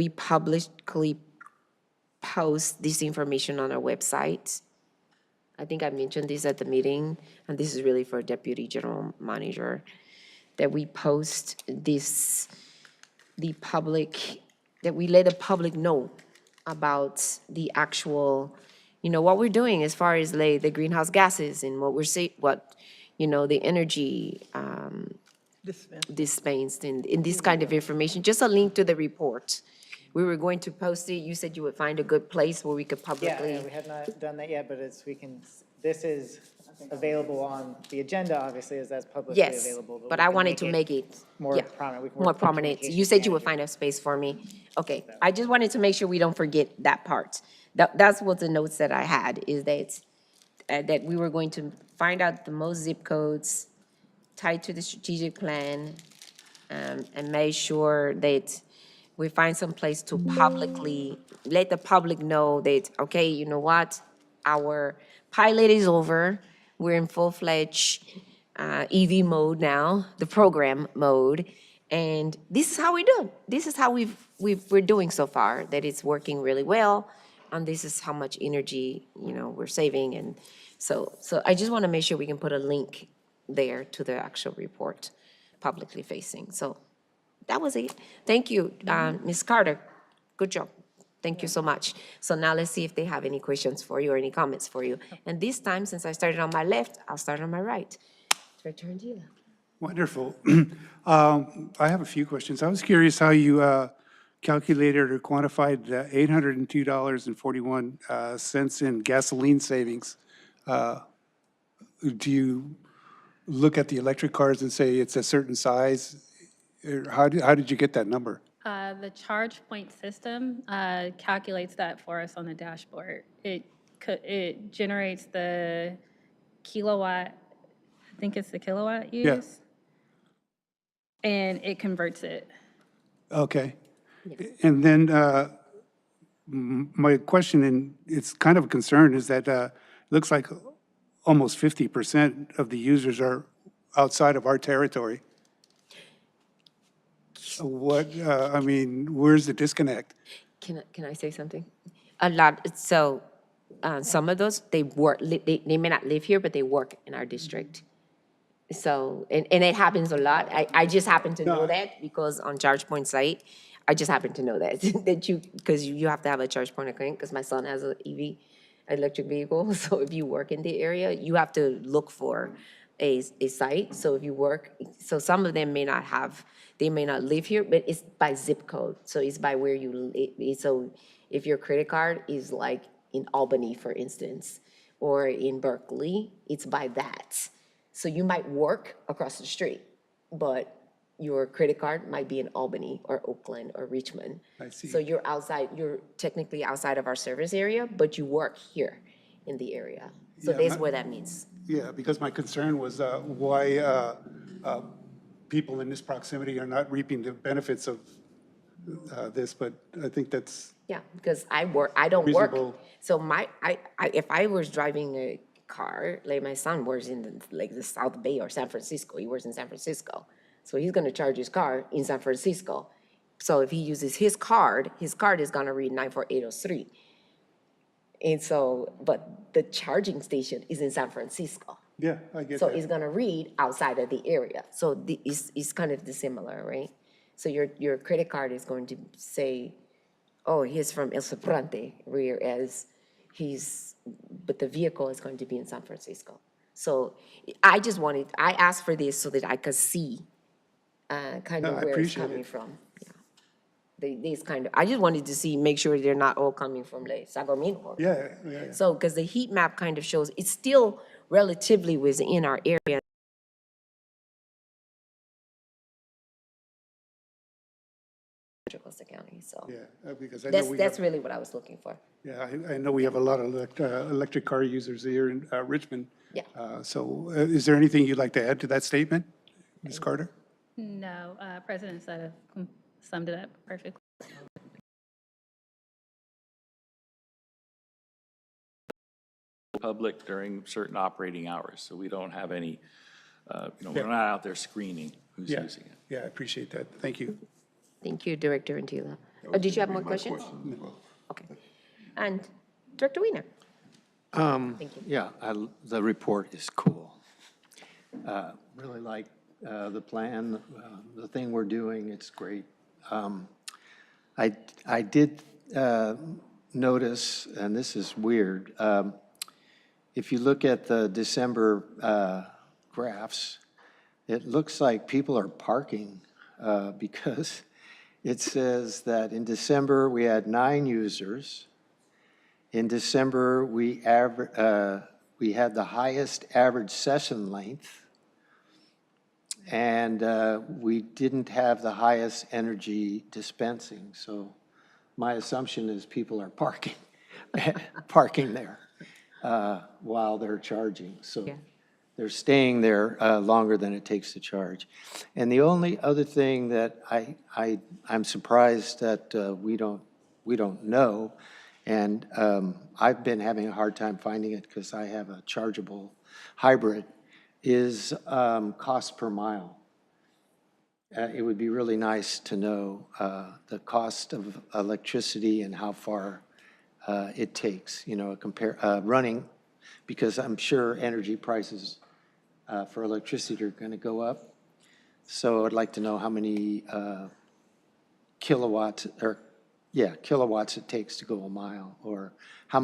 publicly post this information on our website. I think I mentioned this at the meeting, and this is really for Deputy General Manager, that we post this, that we let the public know about the actual, what we're doing as far as like the greenhouse gases and the energy dispensed and this kind of information, just a link to the report. We were going to post it. You said you would find a good place where we could Yeah, publicly. we have not done that yet, but this is available on the agenda, obviously, as that's publicly Yes, available. but we I can wanted to make it. more yeah, prominent. We can More work with the prominent. You communications said you would manager. find a space for me. Okay, I just wanted to make sure we don't forget that part. That's what the notes that I had, is that we were going to find out the most zip codes tied to the strategic plan, and make sure that we find some place to publicly let the public know that, okay, you know what? Our pilot is over. We're in full-fledged EV mode now, the program mode. And this is how we do. This is how we're doing so far, that it's working really well. And this is how much energy, we're saving. And so I just want to make sure we can put a link there to the actual report, publicly facing. So that was it. Thank you, Ms. Carter. Good job. Thank you so much. So now let's see if they have any questions for you or any comments for you. And this time, since I started on my left, I'll start on my right. Return to you. Wonderful. I have a few questions. I was curious how you calculated or quantified the $802.41 in gasoline savings. Do you look at the electric cars and say it's a certain size? Or how did you get that number? The charge point system calculates that for us on the dashboard. It generates the kilowatt, I think it's the kilowatt use. Yeah. And it converts it. Okay. And then my question, and it's kind of a concern, is that it looks like almost 50% of the users are outside of our territory. Where's the disconnect? Can I say something? A lot, so some of those, they may not live here, but they work in our district. So, and it happens a lot. I just happen to know that because on ChargePoint site, I just happen to know that, because you have to have a charge point account, because my son has an EV, electric vehicle. So if you work in the area, you have to look for a site. So if you work, so some of them may not live here, but it's by zip code. So it's by where you live. So if your credit card is like in Albany, for instance, or in Berkeley, it's by that. So you might work across the street, but your credit card might be in Albany or Oakland or Richmond. I see. So you're technically outside of our service area, but you work here in the area. So Yeah, that's what that means. Yeah, because my concern was why people in this proximity are not reaping the benefits of this, but I think that's Yeah, because I don't work. reasonable. So if I was driving a car, like my son works in the South Bay or San Francisco, he works in San Francisco. So he's gonna charge his car in San Francisco. So if he uses his card is gonna read 94803. And so, but the charging station is in San Francisco. Yeah, I get So that. it's gonna read outside of the area. So it's kind of dissimilar, right? So your credit card is going to say oh, he's from El Sobrante, whereas but the vehicle is going to be in San Francisco. So I asked for this so that I could see kind No, of I where it's appreciate coming it. from. Yeah. These kind of, I just wanted to see, make sure they're not all coming from like Sacramento. Yeah, yeah. So, because the heat map kind of shows, it's still relatively within our area. Costa County, so Yeah, because I know we that's have, really what I was looking for. yeah, I know we have a lot of electric car users here in Richmond. Yeah. So is there anything you'd like to add to that statement, Ms. Carter? No, President Sutter summed it up perfectly. Public during certain operating hours, so we don't have any, we're not out there screening who's Yeah, using it. yeah, I appreciate that. Thank you. Thank you, Director Antila. Oh, did you have more questions? Okay. And Director Weiner? Thank you. Yeah, the report is cool. Really like the plan, the thing we're doing, it's great. I did notice, and this is weird, if you look at the December graphs, it looks like people are parking because it says that in December, we had 9 users. In December, we had the highest average session length, and we didn't have the highest energy dispensing. So my assumption is people are parking, parking there while they're charging. So they're staying there longer than it takes to charge. And the only other thing that I'm surprised that we don't know, and I've been having a hard time finding it because I have a chargeable hybrid, is cost per mile. It would be really nice to know the cost of electricity and how far it takes, running, because I'm sure energy prices for electricity are going to go up. So I'd like to know how many kilowatts it takes to go a mile, or how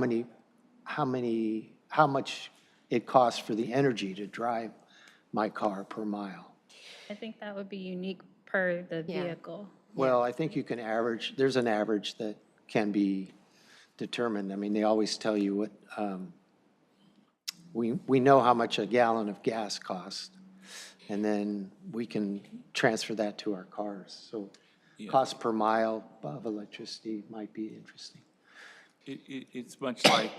much it costs for the energy to drive my car per mile. I think that would be unique per the vehicle. Well, I think you can average, there's an average that can be determined. I mean, they always tell you what, we know how much a gallon of gas costs, and then we can transfer that to our cars. So cost per mile of electricity might be interesting. It's much like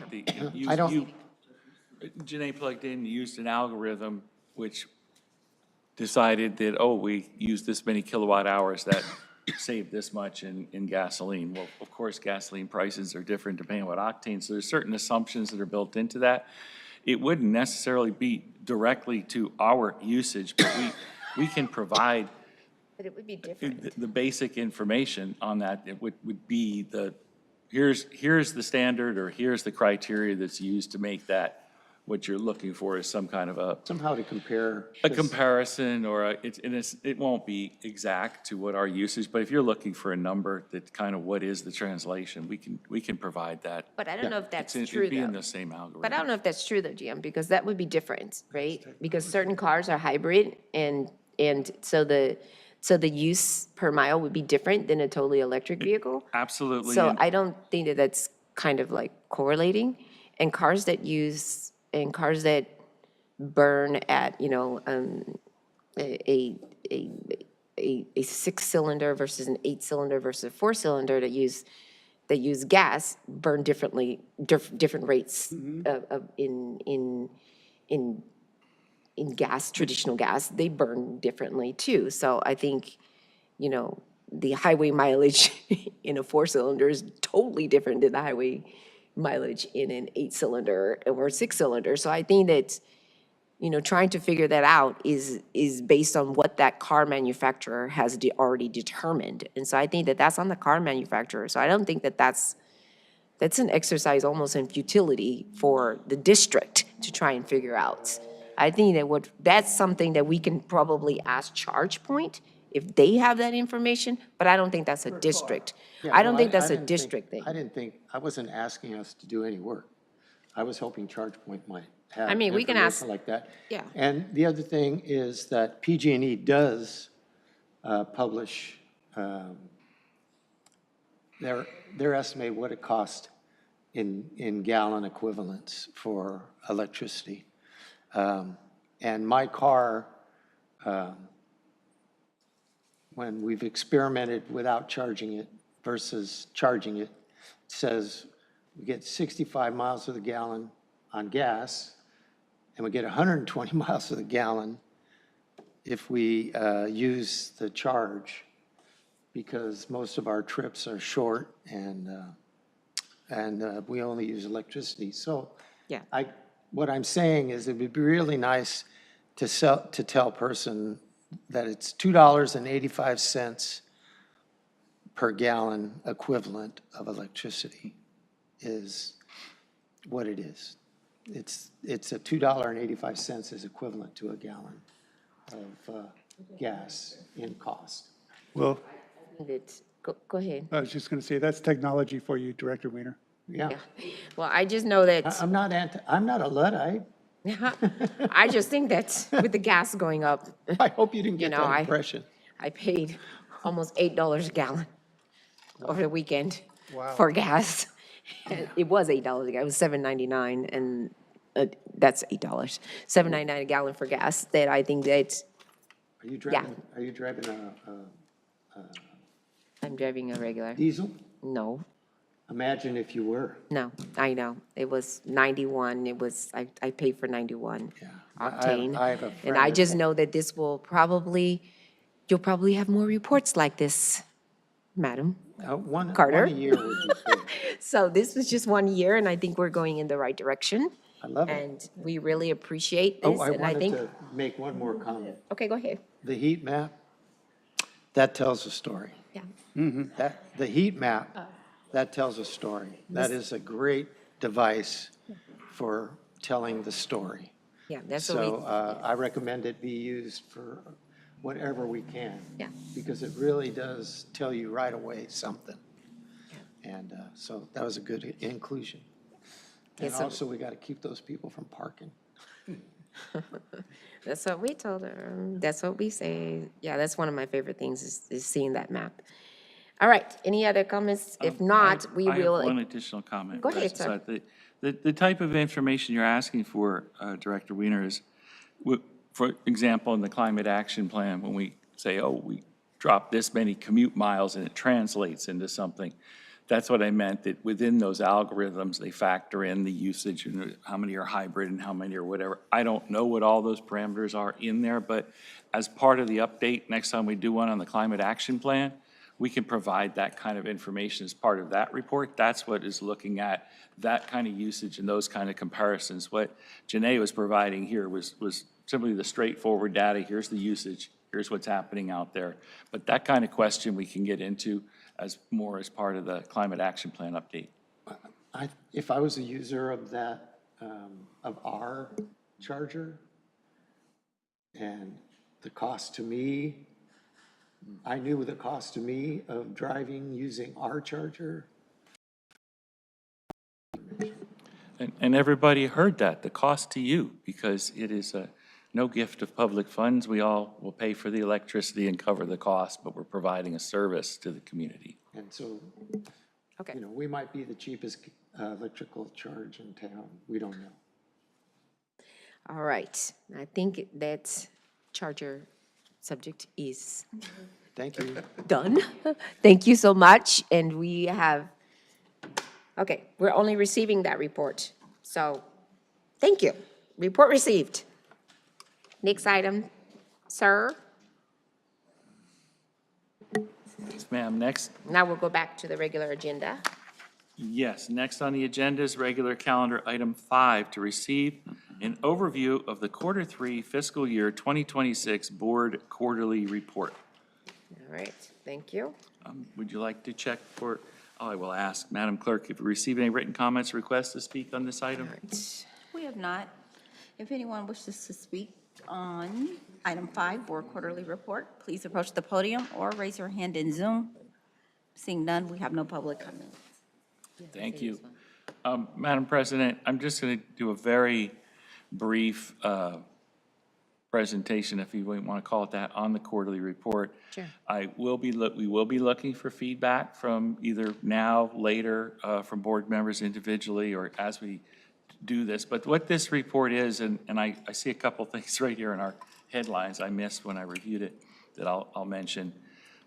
I don't- Janae plugged in, used an algorithm which decided that, oh, we use this many kilowatt hours, that saved this much in gasoline. Well, of course, gasoline prices are different depending on what octane, so there's certain assumptions that are built into that. It wouldn't necessarily be directly to our usage, but we can provide But it would be different. the basic information on that. It would be here's the standard, or here's the criteria that's used to make that what you're looking for is some kind of Somehow to compare. a comparison, or it won't be exact to what our usage, but if you're looking for a number that kind of what is the translation, we can provide that. But I don't know if that's It'd true, be in though. the same algorithm. But I don't know if that's true, though, GM, because that would be different, right? Because certain cars are hybrid, and so the use per mile would be different than a totally electric vehicle. Absolutely. So and- I don't think that that's kind of like correlating. And cars that burn at, a 6-cylinder versus an 8-cylinder versus a 4-cylinder that use gas burn differently, different rates in gas, traditional gas. They burn differently too. So I think, the highway mileage in a 4-cylinder is totally different than the highway mileage in an 8-cylinder or a 6-cylinder. So I think that, trying to figure that out is based on what that car manufacturer has already determined. And so I think that that's on the car manufacturer. So I don't think that that's an exercise almost in futility for the district to try and figure out. I think that that's something that we can probably ask ChargePoint if they have that information, but I don't think that's a district. Yeah, I don't no, think that's a didn't think- district thing. I wasn't asking us to do any work. I was hoping ChargePoint might have I mean, we can ask- information like that. yeah. And the other thing is that PG&E does publish their estimate what it cost in gallon equivalents for electricity. And my car, when we've experimented without charging it versus charging it, says we get 65 miles to the gallon on gas, and we get 120 miles to the gallon if we use the charge, because most of our trips are short and we only use electricity. So Yeah. what I'm saying is it would be really nice to tell a person that it's $2.85 per gallon equivalent of electricity is what it is. It's a $2.85 is equivalent to a gallon of gas in cost. Well, Go ahead. I was just going to say, that's technology for you, Director Weiner. Yeah. Well, I just know that, I'm not a Luddite. I just think that with the gas going up, I hope you didn't get know, that impression. I paid almost $8 a gallon over the weekend Wow. for gas. And it was $8 a gallon, it was $7.99, and that's $8, $7.99 a gallon for gas, that I think that Are you driving a I'm driving a regular. diesel? No, Imagine if you were. no, I know. It was 91, I paid for 91 Yeah. octane. I have a And friend I that- just know that this will probably, you'll probably have more reports like this, madam. One Carter? a year would be good. So this was just 1 year, and I think we're going in the right direction. I love it. And we really appreciate Oh, this, I and I wanted think, to make one more comment. okay, go ahead. The heat map, that tells a story. Yeah. The heat map, that tells a story. That is a great device for telling the story. Yeah, that's what we. So I recommend it be used for whatever we can. Yeah. Because it really does tell you right away something. And so that was a good inclusion. And Yes, sir. also, we got to keep those people from parking. That's what we told her. That's what we say. Yeah, that's one of my favorite things is seeing that map. All right, any other comments? If not, we I have will. one additional comment. Go ahead, sir. The type of information you're asking for, Director Weiner, is, for example, in the climate action plan, when we say, oh, we dropped this many commute miles and it translates into something, that's what I meant, that within those algorithms, they factor in the usage and how many are hybrid and how many are whatever. I don't know what all those parameters are in there, but as part of the update, next time we do one on the climate action plan, we can provide that kind of information as part of that report. That's what is looking at that kind of usage and those kind of comparisons. What Janae was providing here was simply the straightforward data. Here's the usage. Here's what's happening out there. But that kind of question we can get into as part of the climate action plan update. If I was a user of that, of our charger, and the cost to me, I knew the cost to me of driving using our charger. And everybody heard that, the cost to you, because it is no gift of public funds. We all will pay for the electricity and cover the cost, but we're providing a service to the community. And so, Okay. we might be the cheapest electrical charge in town. We don't know. All right, I think that charger subject is Thank you. done. Thank you so much, and we have, okay, we're only receiving that report. So, thank you. Report received. Next item, sir. Yes, ma'am. Next. Now we'll go back to the regular agenda. Yes, next on the agenda is regular calendar item 5, to receive an overview of the Quarter 3 fiscal year 2026 Board Quarterly Report. All right, thank you. Would you like to check for, I will ask, Madam Clerk, if you received any written comments or requests to speak on this item? All right. We have not. If anyone wishes to speak on Item 5, Board Quarterly Report. Please approach the podium or raise your hand in Zoom. Seeing none, we have no public comment. Thank you. Madam President, I'm just going to do a very brief presentation, if you want to call it that, on the quarterly report. Sure. We will be looking for feedback from either now, later, from board members individually, or as we do this. But what this report is, and I see a couple things right here in our headlines I missed when I reviewed it that I'll mention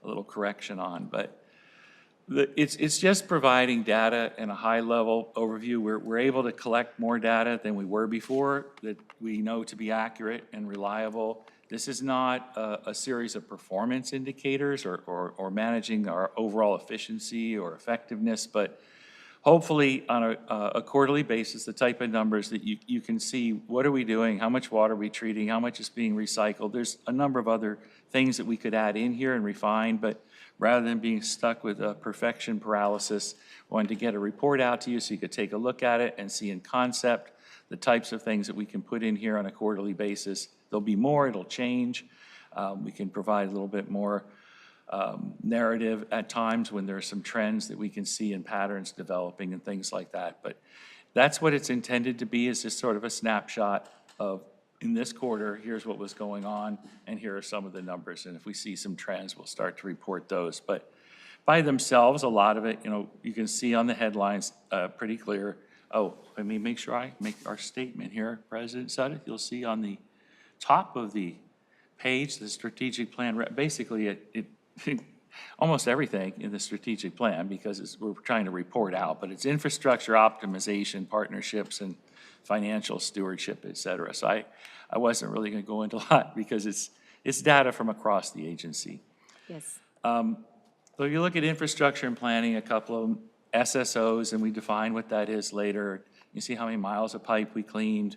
a little correction on. But it's just providing data and a high-level overview. We're able to collect more data than we were before that we know to be accurate and reliable. This is not a series of performance indicators or managing our overall efficiency or effectiveness, but hopefully on a quarterly basis, the type of numbers that you can see, what are we doing, how much water are we treating, how much is being recycled. There's a number of other things that we could add in here and refine, but rather than being stuck with perfection paralysis, wanted to get a report out to you so you could take a look at it and see in concept the types of things that we can put in here on a quarterly basis. There'll be more, it'll change. We can provide a little bit more narrative at times when there are some trends that we can see and patterns developing and things like that. But that's what it's intended to be, is just sort of a snapshot of, in this quarter, here's what was going on, and here are some of the numbers. And if we see some trends, we'll start to report those. But by themselves, a lot of it, you can see on the headlines pretty clear. Oh, let me make sure I make our statement here. President Sudduth, you'll see on the top of the page, the strategic plan, basically it almost everything in the strategic plan, because we're trying to report out, but it's infrastructure optimization, partnerships, and financial stewardship, et cetera. So I wasn't really going to go into a lot because it's data from across the agency. Yes. So if you look at infrastructure and planning, a couple of SSOs, and we define what that is later. You see how many miles of pipe we cleaned.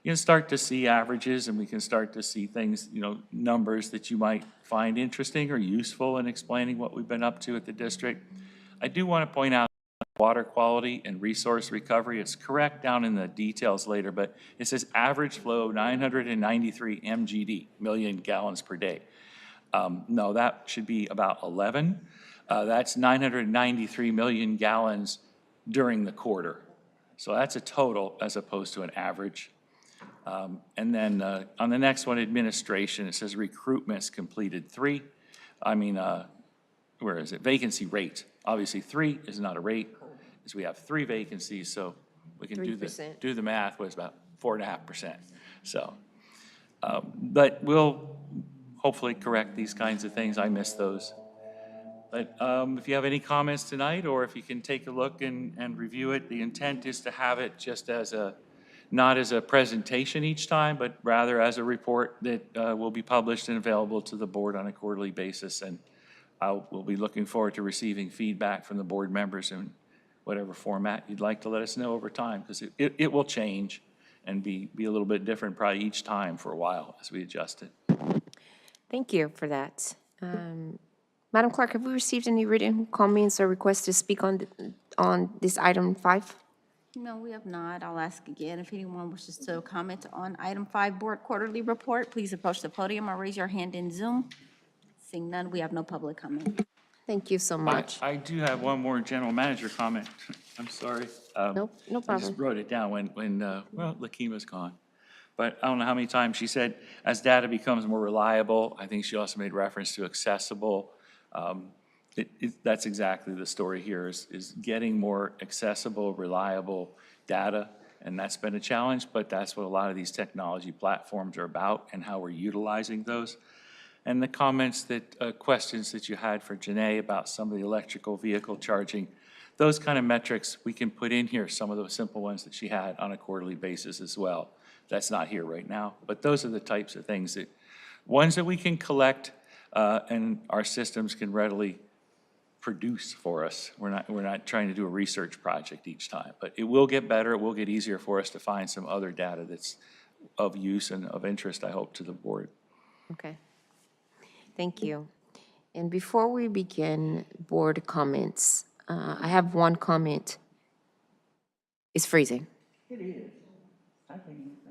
You can start to see averages, and we can start to see things, numbers that you might find interesting or useful in explaining what we've been up to at the district. I do want to point out water quality and resource recovery. It's correct down in the details later, but it says average flow 993 MGD, million gallons per day. No, that should be about 11. That's 993 million gallons during the quarter. So that's a total as opposed to an average. And then on the next one, administration, it says recruitments completed 3. Where is it? Vacancy rate. Obviously 3 is not a rate, because we have 3 vacancies, so we can 3%. do the math, was about 4.5%. So, but we'll hopefully correct these kinds of things. I missed those. But if you have any comments tonight, or if you can take a look and review it, the intent is to have it just as not as a presentation each time, but rather as a report that will be published and available to the board on a quarterly basis. And we'll be looking forward to receiving feedback from the board members in whatever format you'd like to let us know over time, because it will change and be a little bit different probably each time for a while as we adjust it. Thank you for that. Madam Clerk, have we received any written comments or requests to speak on this item 5? No, we have not. I'll ask again. If anyone wishes to comment on item 5, Board Quarterly Report, please approach the podium or raise your hand in Zoom. Seeing none, we have no public comment. Thank you so much. I do have one more general manager comment. I'm sorry. No I just problem. wrote it down when Lakima's gone. But I don't know how many times she said, as data becomes more reliable. I think she also made reference to accessible. That's exactly the story here, is getting more accessible, reliable data. And that's been a challenge, but that's what a lot of these technology platforms are about and how we're utilizing those. And the comments questions that you had for Janae about some of the electrical vehicle charging, those kind of metrics we can put in here, some of those simple ones that she had on a quarterly basis as well. That's not here right now, but those are the types of things ones that we can collect and our systems can readily produce for us. We're not trying to do a research project each time, but it will get better. It will get easier for us to find some other data that's of use and of interest, I hope, to the board. Okay. Thank you. And before we begin board comments, I have one comment. It's freezing. It is.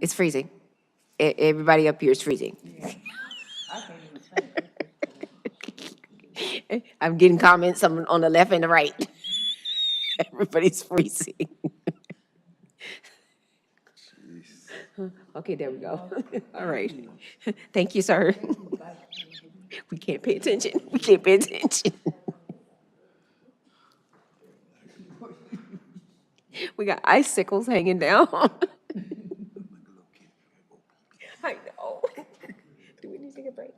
It's freezing. Everybody up here is freezing. I'm getting comments on the left and the right. Everybody's freezing. Okay, there we go. All right. Thank you, sir. We can't pay attention. We can't pay attention. We got icicles hanging down. I know. Do we need to take a break?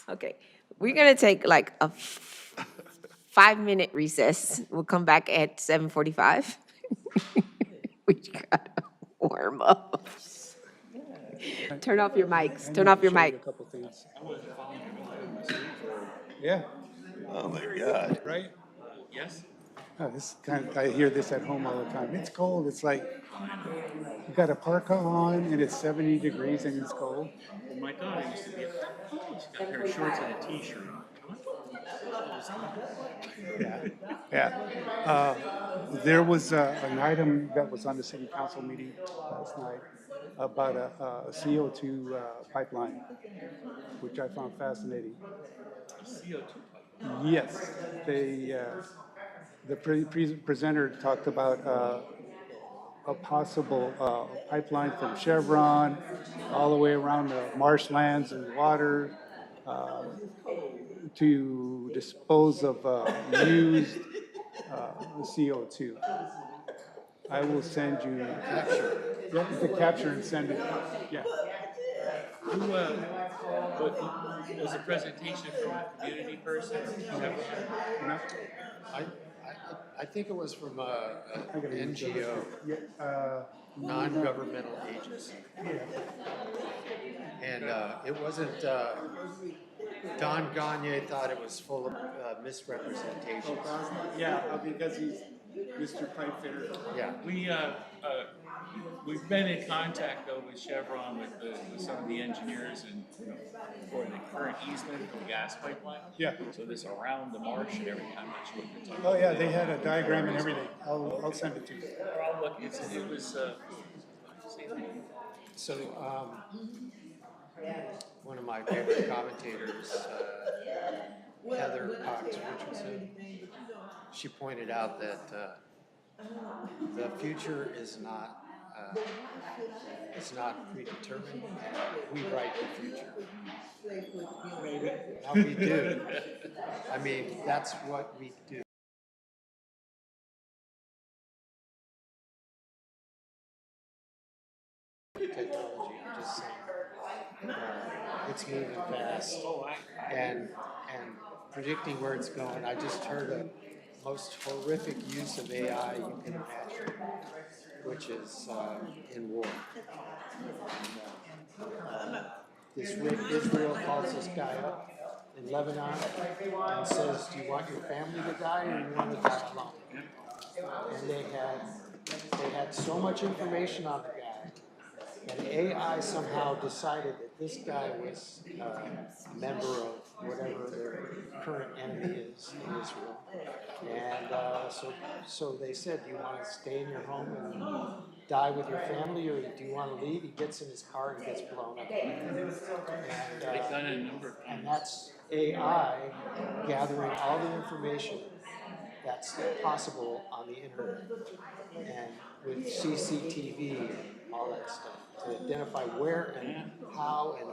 Okay, we're gonna take like a 5-minute recess. We'll come back at 7:45. We gotta warm up. Turn off your mics, turn off your Show you a mic. couple things. Yeah, Oh, my God. right? Yes? Oh, this kind of, I hear this at home all the time. It's cold. It's like, you got a parka on and it's 70 degrees and it's cold. Well, my daughter used to be, she's got a pair of shorts and a t-shirt. Yeah. There was an item that was on the city council meeting last night about a CO2 pipeline, which I found fascinating. CO2 pipe. Yes, the presenter talked about a possible pipeline from Chevron all the way around the marshlands and water to dispose of used CO2. I will send you the capture and send it. Yeah. Who, was the presentation from a community person? I think it was from an NGO, Yeah, non-governmental agency. And it wasn't, Don Gagne thought it was full of misrepresentations. yeah, because he's Mr. Pipefitter. Yeah. We've been in contact though with Chevron, with some of the engineers and, for the current easement for the gas pipeline. Yeah. So this around the marsh and everything, I'm not sure what you're talking Oh, about. yeah, they had a diagram and everything. I'll send it to you. I'll look, it was, So, one of my favorite commentators, Heather Cox Richardson, she pointed out that the future is not predetermined. We write the future. Now we do. I mean, that's what we do. Technology, I'm just saying. It's moving fast. And predicting where it's going. I just heard the most horrific use of AI you can imagine, which is in war. Israel calls this guy up in Lebanon and says, do you want your family to die or you want to die alone? And they had so much information on the guy, and AI somehow decided that this guy was a member of whatever their current enemy is in Israel. And so they said, do you want to stay in your home and die with your family, or do you want to leave? He gets in his car and gets blown up. they've done it a number of times. And that's AI gathering all the information that's possible on the internet, and with CCTV and all that stuff to identify where and how and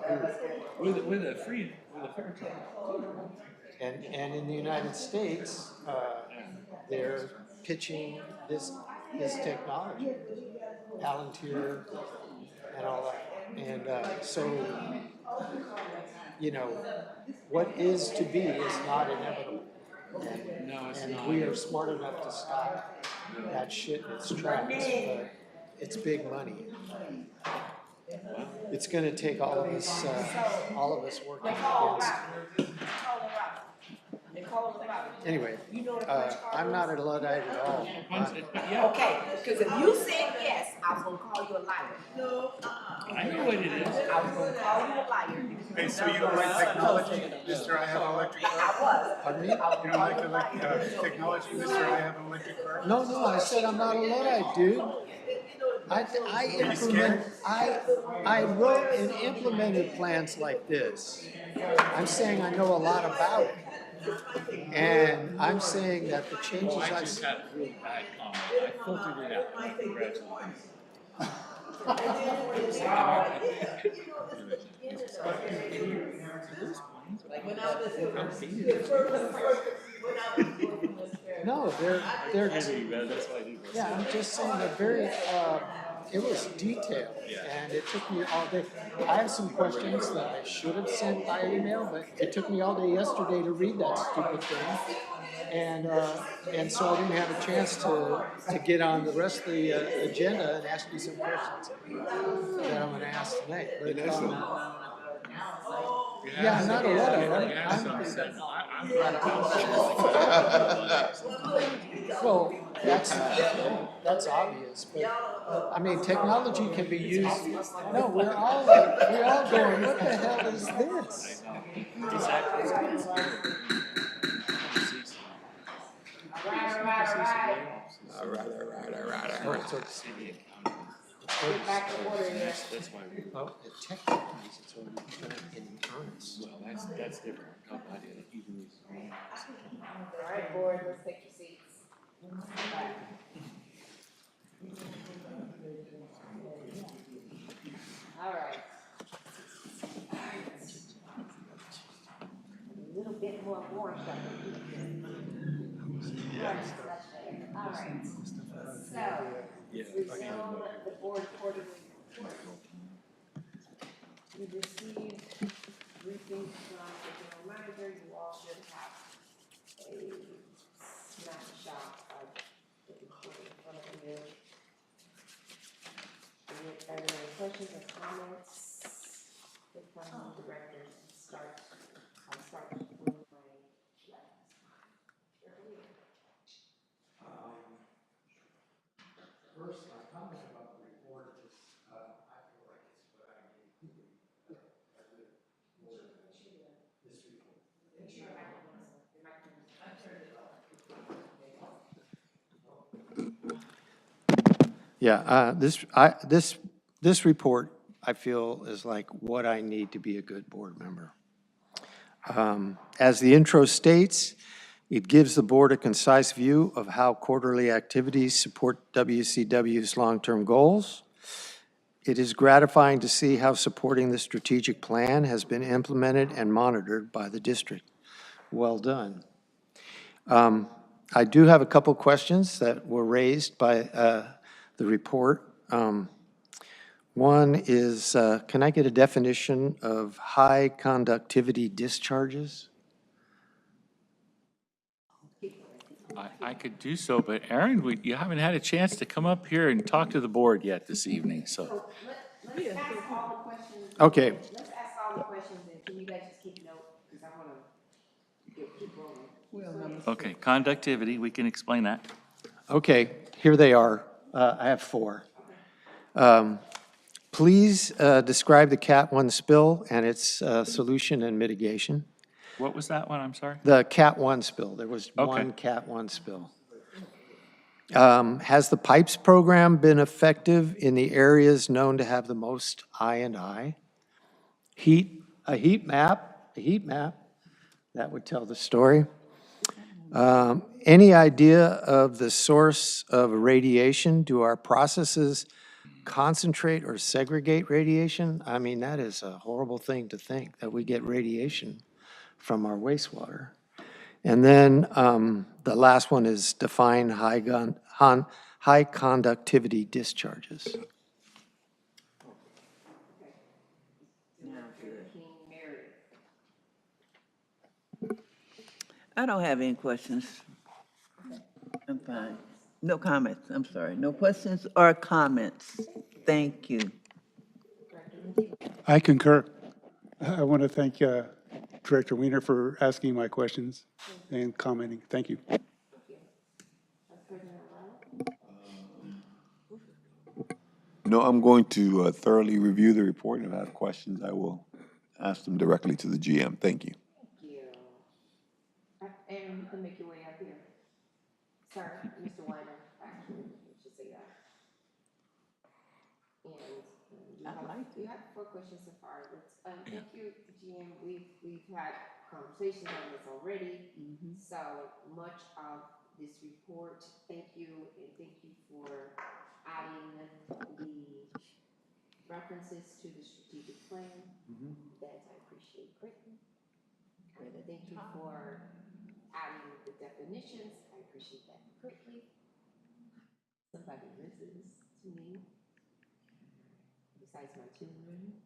who. With a fair trial. And in the United States, they're pitching this technology, Palantir and all that. And so, what is to be is not inevitable. And we are smart enough to stop that shit in its tracks, but it's big money. It's going to take all of us working against it. Anyway, I'm not a Luddite at all. Okay, because if you said yes, I was gonna call you a liar. No, I know what it is. I was gonna call you a liar. Hey, so you don't like technology, Mr. I have an electric car? I was. Pardon me? You don't like technology, Mr. I have an electric car? No, I said I'm not a Luddite, dude. I wrote and implemented plans like this. I'm saying I know a lot about it. And I'm saying that the changes I I've just seen. had a really bad comment. I filtered it out. Congratulations. No, they're, yeah, I'm just saying they're very, it was detailed, and it took me all day. I have some questions that I should have sent by email, but it took me all day yesterday to read that stupid thing. And so I didn't have a chance to get on the rest of the agenda and ask you some questions that I'm gonna ask tonight. But, yeah, not a lot of them. Well, that's obvious, but, I mean, technology can be used. No, we're all going, what the hell is this? Well, technically, it's already done in earnest. Well, that's different. How about it? All right, board, let's take your seats. All right. A little bit more boring stuff. All right. So, resume the board quarterly report. We received briefings from the general manager. You all should have a snapshot of the report in front of you. Are there any questions or comments from the directors? I'll start with my First, my comment about the report is, I feel like it's what I need to do. This report. Yeah, this report, I feel, is like what I need to be a good board member. As the intro states, it gives the board a concise view of how quarterly activities support WCW's long-term goals. It is gratifying to see how supporting the strategic plan has been implemented and monitored by the district. Well done. I do have a couple questions that were raised by the report. One is, can I get a definition of high conductivity discharges? I could do so, but Aaron, you haven't had a chance to come up here and talk to the board yet this evening, so. let's ask all the questions. Okay. Let's ask all the questions, and can you guys just keep note, because I want to keep rolling. Okay, conductivity, we can explain that. Okay, here they are. I have four. Please describe the Cat 1 spill and its solution and mitigation. What was that one, I'm sorry? The Cat 1 spill, there was Okay. one Cat 1 spill. Has the PIPES program been effective in the areas known to have the most I&I? A heat map, that would tell the story. Any idea of the source of radiation? Do our processes concentrate or segregate radiation? I mean, that is a horrible thing to think, that we get radiation from our wastewater. And then the last one is define high conductivity discharges. I don't have any questions. I'm fine. No comments, I'm sorry. No questions or comments. Thank you. I concur. I want to thank Director Weiner for asking my questions and commenting. Thank you. No, I'm going to thoroughly review the report, and if I have questions, I will ask them directly to the GM. Thank you. Thank you. And you can make your way up here. Sir, Mr. Weiner, actually, you should say that. You have 4 questions so far. Thank you, GM. We've had conversations on this already. So much of this report, thank you, and thank you for adding the references to the strategic plan. That I appreciate greatly. And thank you for adding the definitions. I appreciate that greatly. Somebody listens to me, besides my children,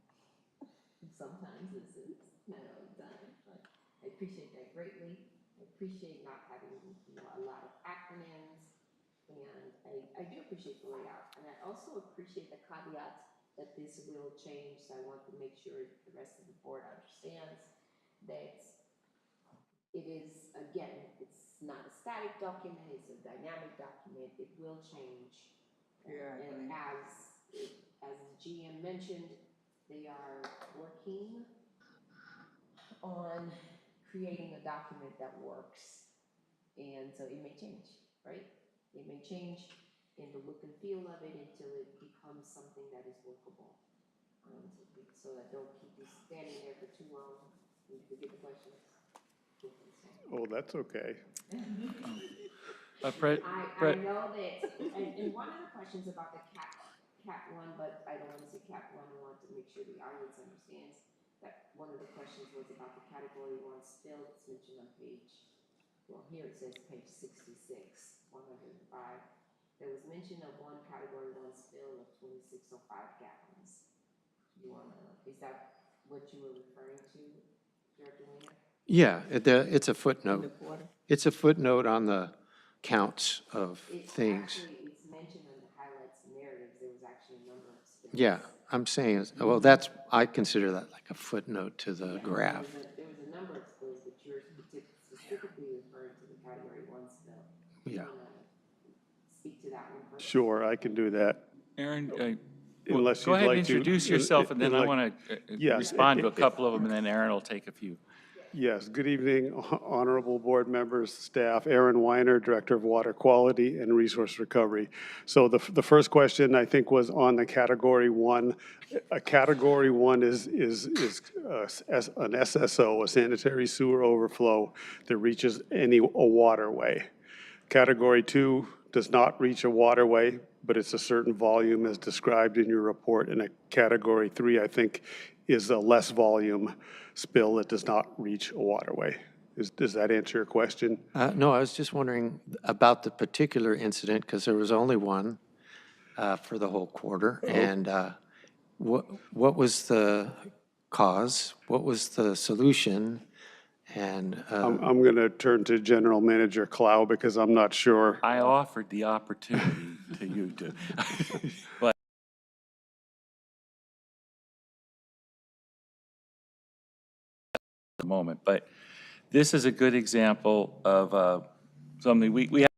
who sometimes listens, not all the time, but I appreciate that greatly. I appreciate not having, a lot of acronyms, and I do appreciate the layout, and I also appreciate the caveat that this will change, so I want to make sure the rest of the board understands that it is, again, it's not a static document, it's a dynamic document, it will change. And as the GM mentioned, they are working on creating a document that works. And so it may change, right? It may change in the look and feel of it until it becomes something that is workable. So that don't keep you standing there for too long and you forget the questions. Oh, that's okay. I know that, and one of the questions about the cat 1, but I don't want to say cat 1, I want to make sure the audience understands that one of the questions was about the category 1 spill that's mentioned on page, well, here it says page 66, 105. There was mention of one category 1 spill of 2605 gallons. Is that what you were referring to, Director Weiner? Yeah, it's a footnote. It's a footnote on the counts of things. Actually, it's mentioned on the highlights and narratives, there was actually a number of spills. Yeah, I'm saying, well, I consider that like a footnote to the graph. There was a number of spills, but you're specifically referring to the category 1 spill. Yeah. You wanna speak to that one first? Sure, I can do that. Aaron, Unless go you'd ahead and like to- introduce yourself, and then I want to Yeah. respond to a couple of them, and then Aaron will take a few. Yes, good evening, honorable board members, staff. Aaron Weiner, Director of Water Quality and Resource Recovery. So the first question, I think, was on the Category 1. A Category 1 is an SSO, a sanitary sewer overflow that reaches a waterway. Category 2 does not reach a waterway, but it's a certain volume as described in your report. And a Category 3, I think, is a less volume spill that does not reach a waterway. Does that answer your question? No, I was just wondering about the particular incident, because there was only one for the whole quarter. And what was the cause? What was the solution? And I'm going to turn to General Manager Clow because I'm not sure. I offered the opportunity to you to, but the moment. But this is a good example of something we have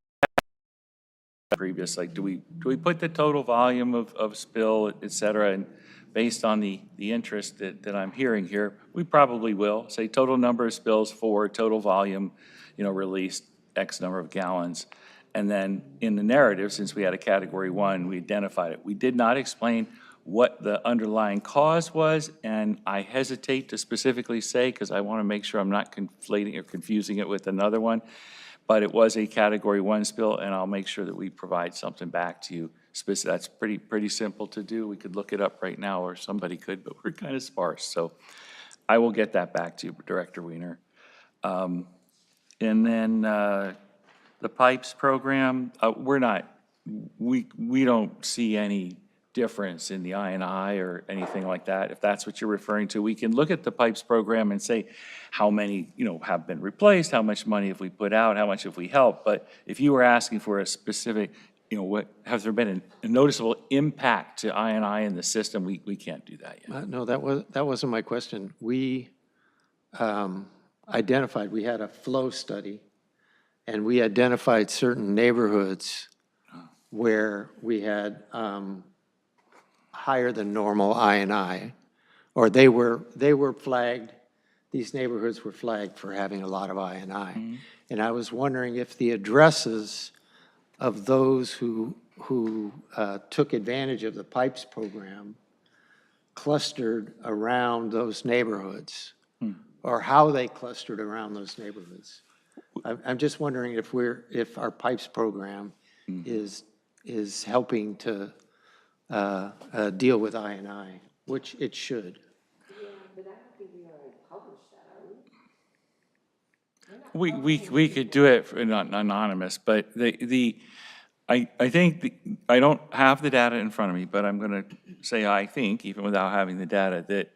previous, like, do we put the total volume of spill, et cetera, and based on the interest that I'm hearing here, we probably will say total number of spills for total volume, released X number of gallons. And then in the narrative, since we had a Category 1, we identified it. We did not explain what the underlying cause was, and I hesitate to specifically say, because I want to make sure I'm not conflating or confusing it with another one, but it was a Category 1 spill, and I'll make sure that we provide something back to you. That's pretty simple to do. We could look it up right now, or somebody could, but we're kind of sparse. So I will get that back to you, Director Weiner. And then the pipes program, we don't see any difference in the I&I or anything like that. If that's what you're referring to, we can look at the pipes program and say how many, have been replaced, how much money have we put out, how much have we helped. But if you were asking for a specific, has there been a noticeable impact to I&I in the system, we can't do that yet. no, that wasn't my question. We identified, we had a flow study, and we identified certain neighborhoods where we had higher than normal I&I, or they were flagged, these neighborhoods were flagged for having a lot of I&I. And I was wondering if the addresses of those who took advantage of the pipes program clustered around those neighborhoods, or how they clustered around those neighborhoods. I'm just wondering if our pipes program is helping to deal with I&I, which it should. We could do it for anonymous, but I think, I don't have the data in front of me, but I'm going to say I think, even without having the data, that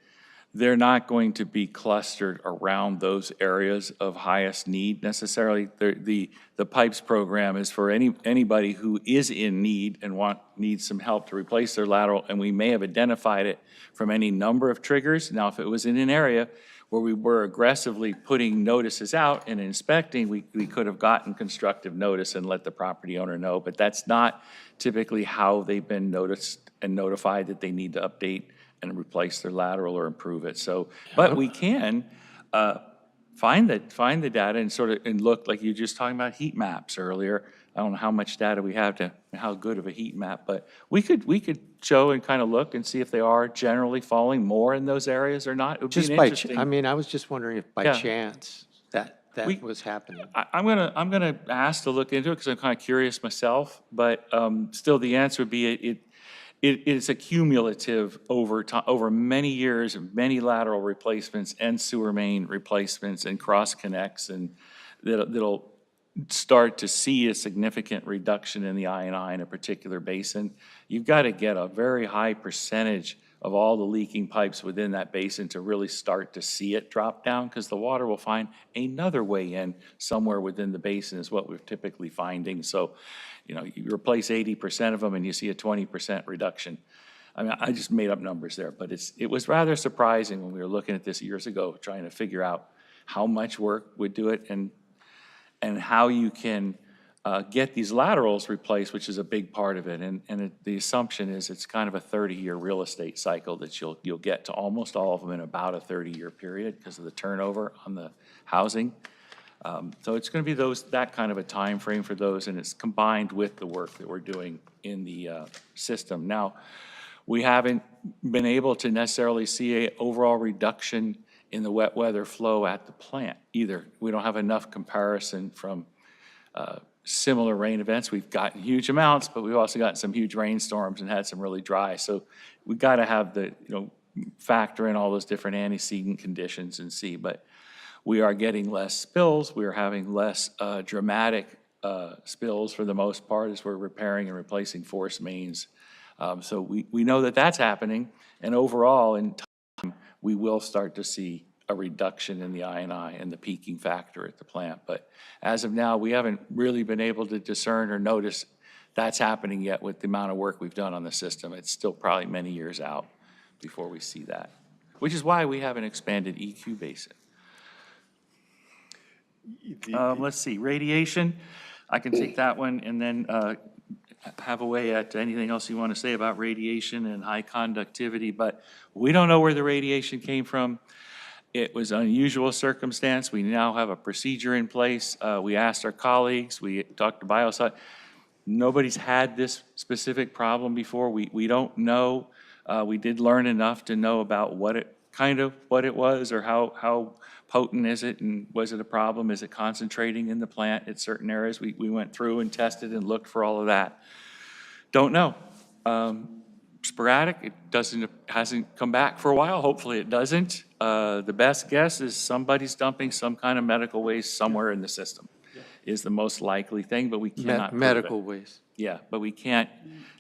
they're not going to be clustered around those areas of highest need necessarily. The pipes program is for anybody who is in need and needs some help to replace their lateral, and we may have identified it from any number of triggers. Now, if it was in an area where we were aggressively putting notices out and inspecting, we could have gotten constructive notice and let the property owner know, but that's not typically how they've been noticed and notified that they need to update and replace their lateral or improve it. So, but we can find the data and sort of, and look, like you were just talking about heat maps earlier. I don't know how much data we have how good of a heat map, but we could show and kind of look and see if they are generally falling more in those areas or not. It would be Just an by, interesting. I mean, I was just wondering if by Yeah. chance that was happening. I'm gonna ask to look into it because I'm kind of curious myself, but still the answer would be it is a cumulative over time, over many years of many lateral replacements and sewer main replacements and cross connects, and that'll start to see a significant reduction in the I&I in a particular basin. You've got to get a very high percentage of all the leaking pipes within that basin to really start to see it drop down, because the water will find another way in somewhere within the basin is what we're typically finding. So, you know, you replace 80% of them and you see a 20% reduction. I mean, I just made up numbers there, but it was rather surprising when we were looking at this years ago, trying to figure out how much work would do it and how you can get these laterals replaced, which is a big part of it. And the assumption is it's kind of a 30-year real estate cycle that you'll get to almost all of them in about a 30-year period because of the turnover on the housing. So it's going to be that kind of a time frame for those, and it's combined with the work that we're doing in the system. Now, we haven't been able to necessarily see an overall reduction in the wet weather flow at the plant either. We don't have enough comparison from similar rain events. We've gotten huge amounts, but we've also gotten some huge rainstorms and had some really dry. So we've got to have factor in all those different antecedent conditions and see. But we are getting less spills. We are having less dramatic spills for the most part as we're repairing and replacing force mains. So we know that that's happening. And overall, in time, we will start to see a reduction in the I&I and the peaking factor at the plant. But as of now, we haven't really been able to discern or notice that's happening yet with the amount of work we've done on the system. It's still probably many years out before we see that, which is why we have an expanded EQ basin. Let's see, radiation, I can take that one and then have a way at anything else you want to say about radiation and high conductivity, but we don't know where the radiation came from. It was an unusual circumstance. We now have a procedure in place. We asked our colleagues, we talked to BioSci. Nobody's had this specific problem before. We don't know. We did learn enough to know about what it was or how potent is it, and was it a problem? Is it concentrating in the plant at certain areas? We went through and tested and looked for all of that. Don't know. Sporadic, it hasn't come back for a while. Hopefully it doesn't. The best guess is somebody's dumping some kind of medical waste somewhere in the system is the most likely thing, but we cannot prove Medical it. waste. Yeah, but we can't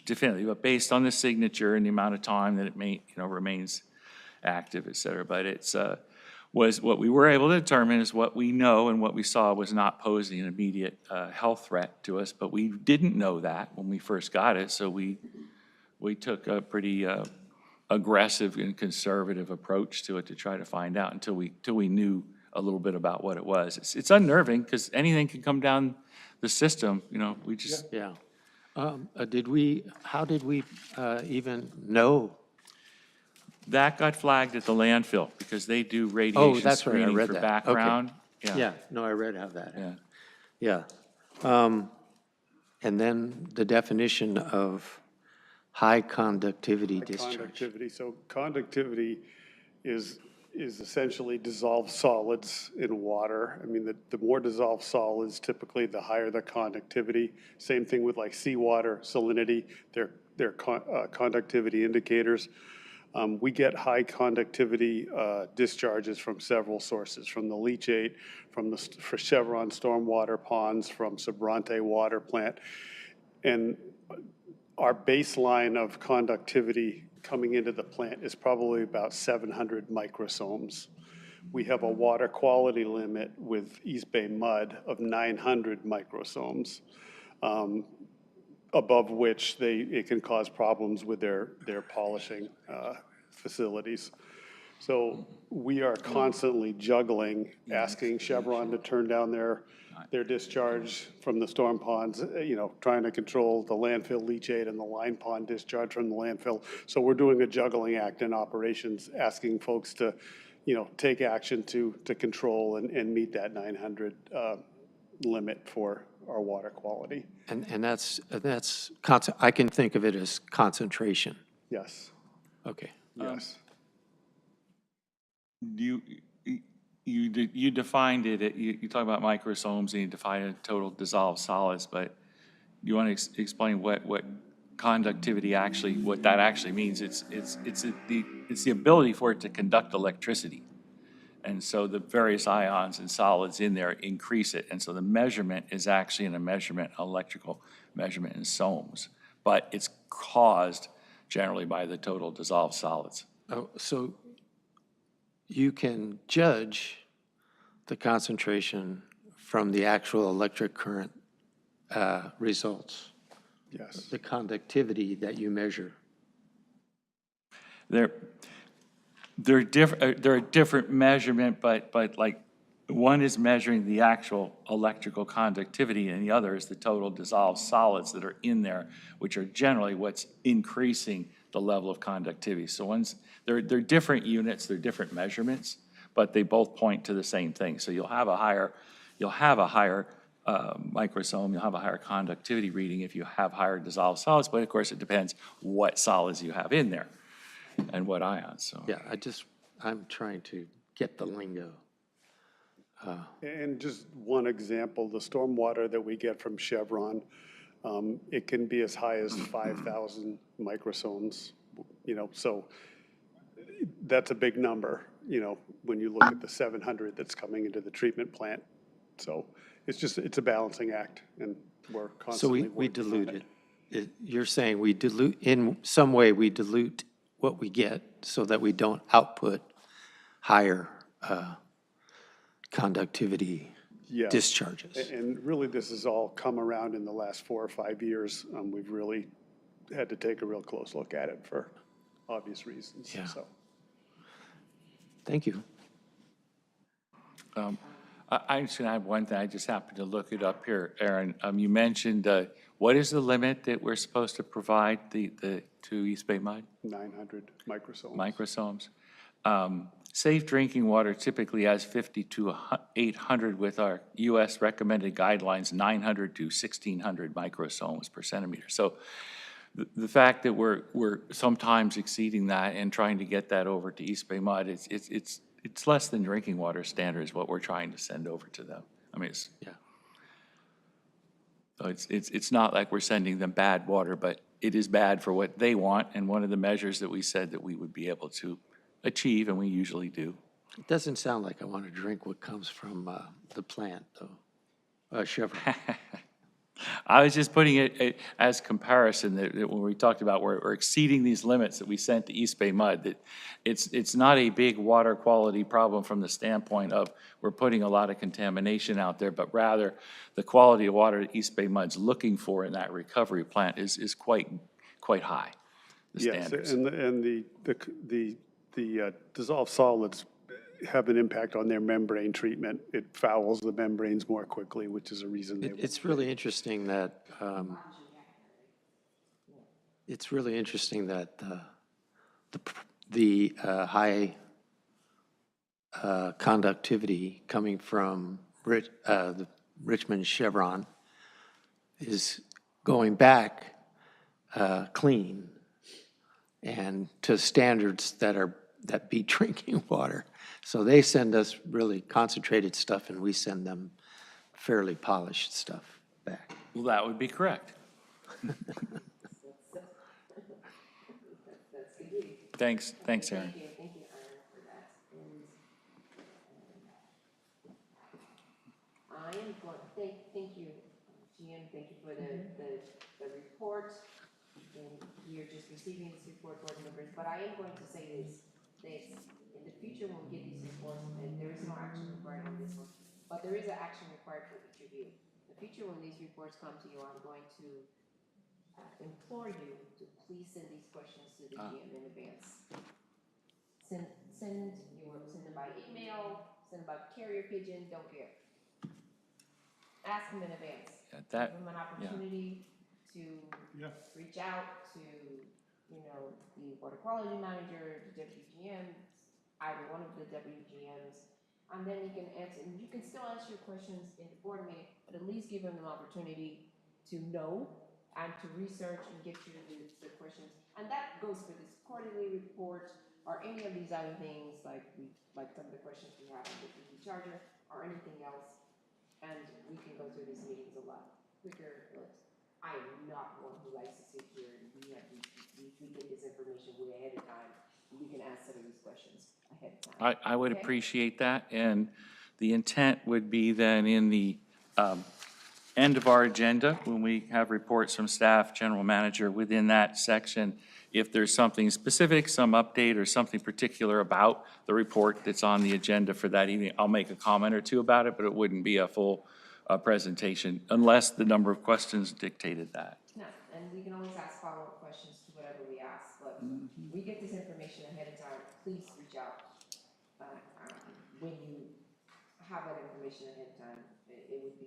definitively, but based on the signature and the amount of time that it remains active, et cetera. But it's, was what we were able to determine is what we know and what we saw was not posing an immediate health threat to us, but we didn't know that when we first got it, so we took a pretty aggressive and conservative approach to it to try to find out until we knew a little bit about what it was. It's unnerving because anything can come down the system, we just. Yeah. How did we even know? That got flagged at the landfill because they do radiation that's right, I screening read for that. background. Okay. Yeah, no, I read how that happened. Yeah. Yeah. And then the definition of high conductivity discharge? Conductivity, so conductivity is essentially dissolved solids in water. I mean, the more dissolved solids, typically the higher the conductivity. Same thing with like seawater, salinity, they're conductivity indicators. We get high conductivity discharges from several sources, from the leachate, for Chevron stormwater ponds, from Sobrante water plant. And our baseline of conductivity coming into the plant is probably about 700 microsomes. We have a water quality limit with East Bay mud of 900 microsomes, above which it can cause problems with their polishing facilities. So we are constantly juggling, asking Chevron to turn down their discharge from the storm ponds, trying to control the landfill leachate and the line pond discharge from the landfill. So we're doing a juggling act in operations, asking folks to, take action to control and meet that 900 limit for our water quality. And that's, I can think of it as concentration. Yes, Okay. yes. You defined it, you talk about microsomes and you define it total dissolved solids, but you want to explain what conductivity actually, what that actually means? It's the ability for it to conduct electricity. And so the various ions and solids in there increase it. And so the measurement is actually electrical measurement in somes, but it's caused generally by the total dissolved solids. Oh, so you can judge the concentration from the actual electric current results, Yes. the conductivity that you measure. They're a different measurement, but like one is measuring the actual electrical conductivity and the other is the total dissolved solids that are in there, which are generally what's increasing the level of conductivity. So they're different units, they're different measurements, but they both point to the same thing. So you'll have a higher microsome, you'll have a higher conductivity reading if you have higher dissolved solids, but of course it depends what solids you have in there and what ions. So Yeah, I'm trying to get the lingo. And just one example, the stormwater that we get from Chevron, it can be as high as 5,000 microsomes, so that's a big number, when you look at the 700 that's coming into the treatment plant. So it's a balancing act, and we're So constantly we working on dilute it. You're saying in some way we dilute what we get so that we don't output higher conductivity Yes. discharges. And really, this has all come around in the last 4 or 5 years. We've really had to take a real close look at it for obvious reasons, Yeah. so. Thank you. I'm just going to add one thing. I just happened to look it up here, Aaron. You mentioned, what is the limit that we're supposed to provide to East Bay Mud? 900 microsomes. Microsomes. Safe drinking water typically has 50 to 800 with our U.S. recommended guidelines, 900 to 1,600 microsomes per centimeter. So the fact that we're sometimes exceeding that and trying to get that over to East Bay Mud, it's less than drinking water standards what we're trying to send over to them. I mean, so it's not like we're sending them bad water, but it is bad for what they want, and one of the measures that we said that we would be able to achieve, and we usually do. It doesn't sound like I want to drink what comes from the plant, though. Chevron. I was just putting it as comparison that when we talked about we're exceeding these limits that we sent to East Bay Mud, that it's not a big water quality problem from the standpoint of we're putting a lot of contamination out there, but rather the quality of water that East Bay Mud's looking for in that recovery plant is quite high, the Yes, standards. and the dissolved solids have an impact on their membrane treatment. It fouls the membranes more quickly, which is a reason they. It's really interesting that the high conductivity coming from the Richmond Chevron is going back clean and to standards that beat drinking water. So they send us really concentrated stuff, and we send them fairly polished stuff back. Well, that would be correct. Thanks, Aaron. Thank you, Aaron, for that. And I am going, thank you, GM, thank you for the report. And we are just receiving this report, board members, but I am going to say this, in the future, when we get these reports, and there is no action required on this one, but there is an action required for each of you. In the future, when these reports come to you, I'm going to implore you to please send these questions to the GM in advance. Send them by email, send them by carrier pigeon, don't care. Ask them in advance. Yeah, Give them an opportunity to Yeah. reach out to, the water quality manager, the deputy GM, either one of the deputy GMs, and then you can answer, and you can still answer your questions in the board meeting, but at least give them an opportunity to know and to research and get you the questions. And that goes for this quarterly report or any of these other things, like some of the questions we have on the EV charger or anything else. And we can go through these meetings a lot quicker, but I am not one who likes to sit here and we get this information way ahead of time. We can ask some of these questions ahead of time. I would Okay? appreciate that, and the intent would be then in the end of our agenda, when we have reports from staff, general manager, within that section, if there's something specific, some update or something particular about the report that's on the agenda for that evening, I'll make a comment or two about it, but it wouldn't be a full presentation unless the number of questions dictated that. No, and we can always ask follow-up questions to whatever we ask, but we get this information ahead of time. Please reach out when you have that information ahead of time. It would be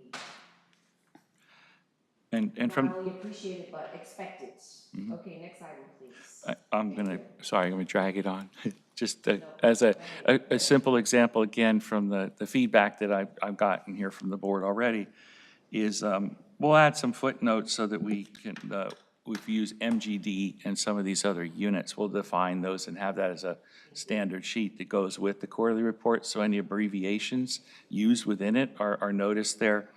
And from, not only appreciated, but expected. Okay, next item, please. I'm gonna drag it on. Just as a simple example, again, from the feedback that I've gotten here from the board already, is we'll add some footnotes so that we can, if we use MGD and some of these other units, we'll define those and have that as a standard sheet that goes with the quarterly report, so any abbreviations used within it are noticed there.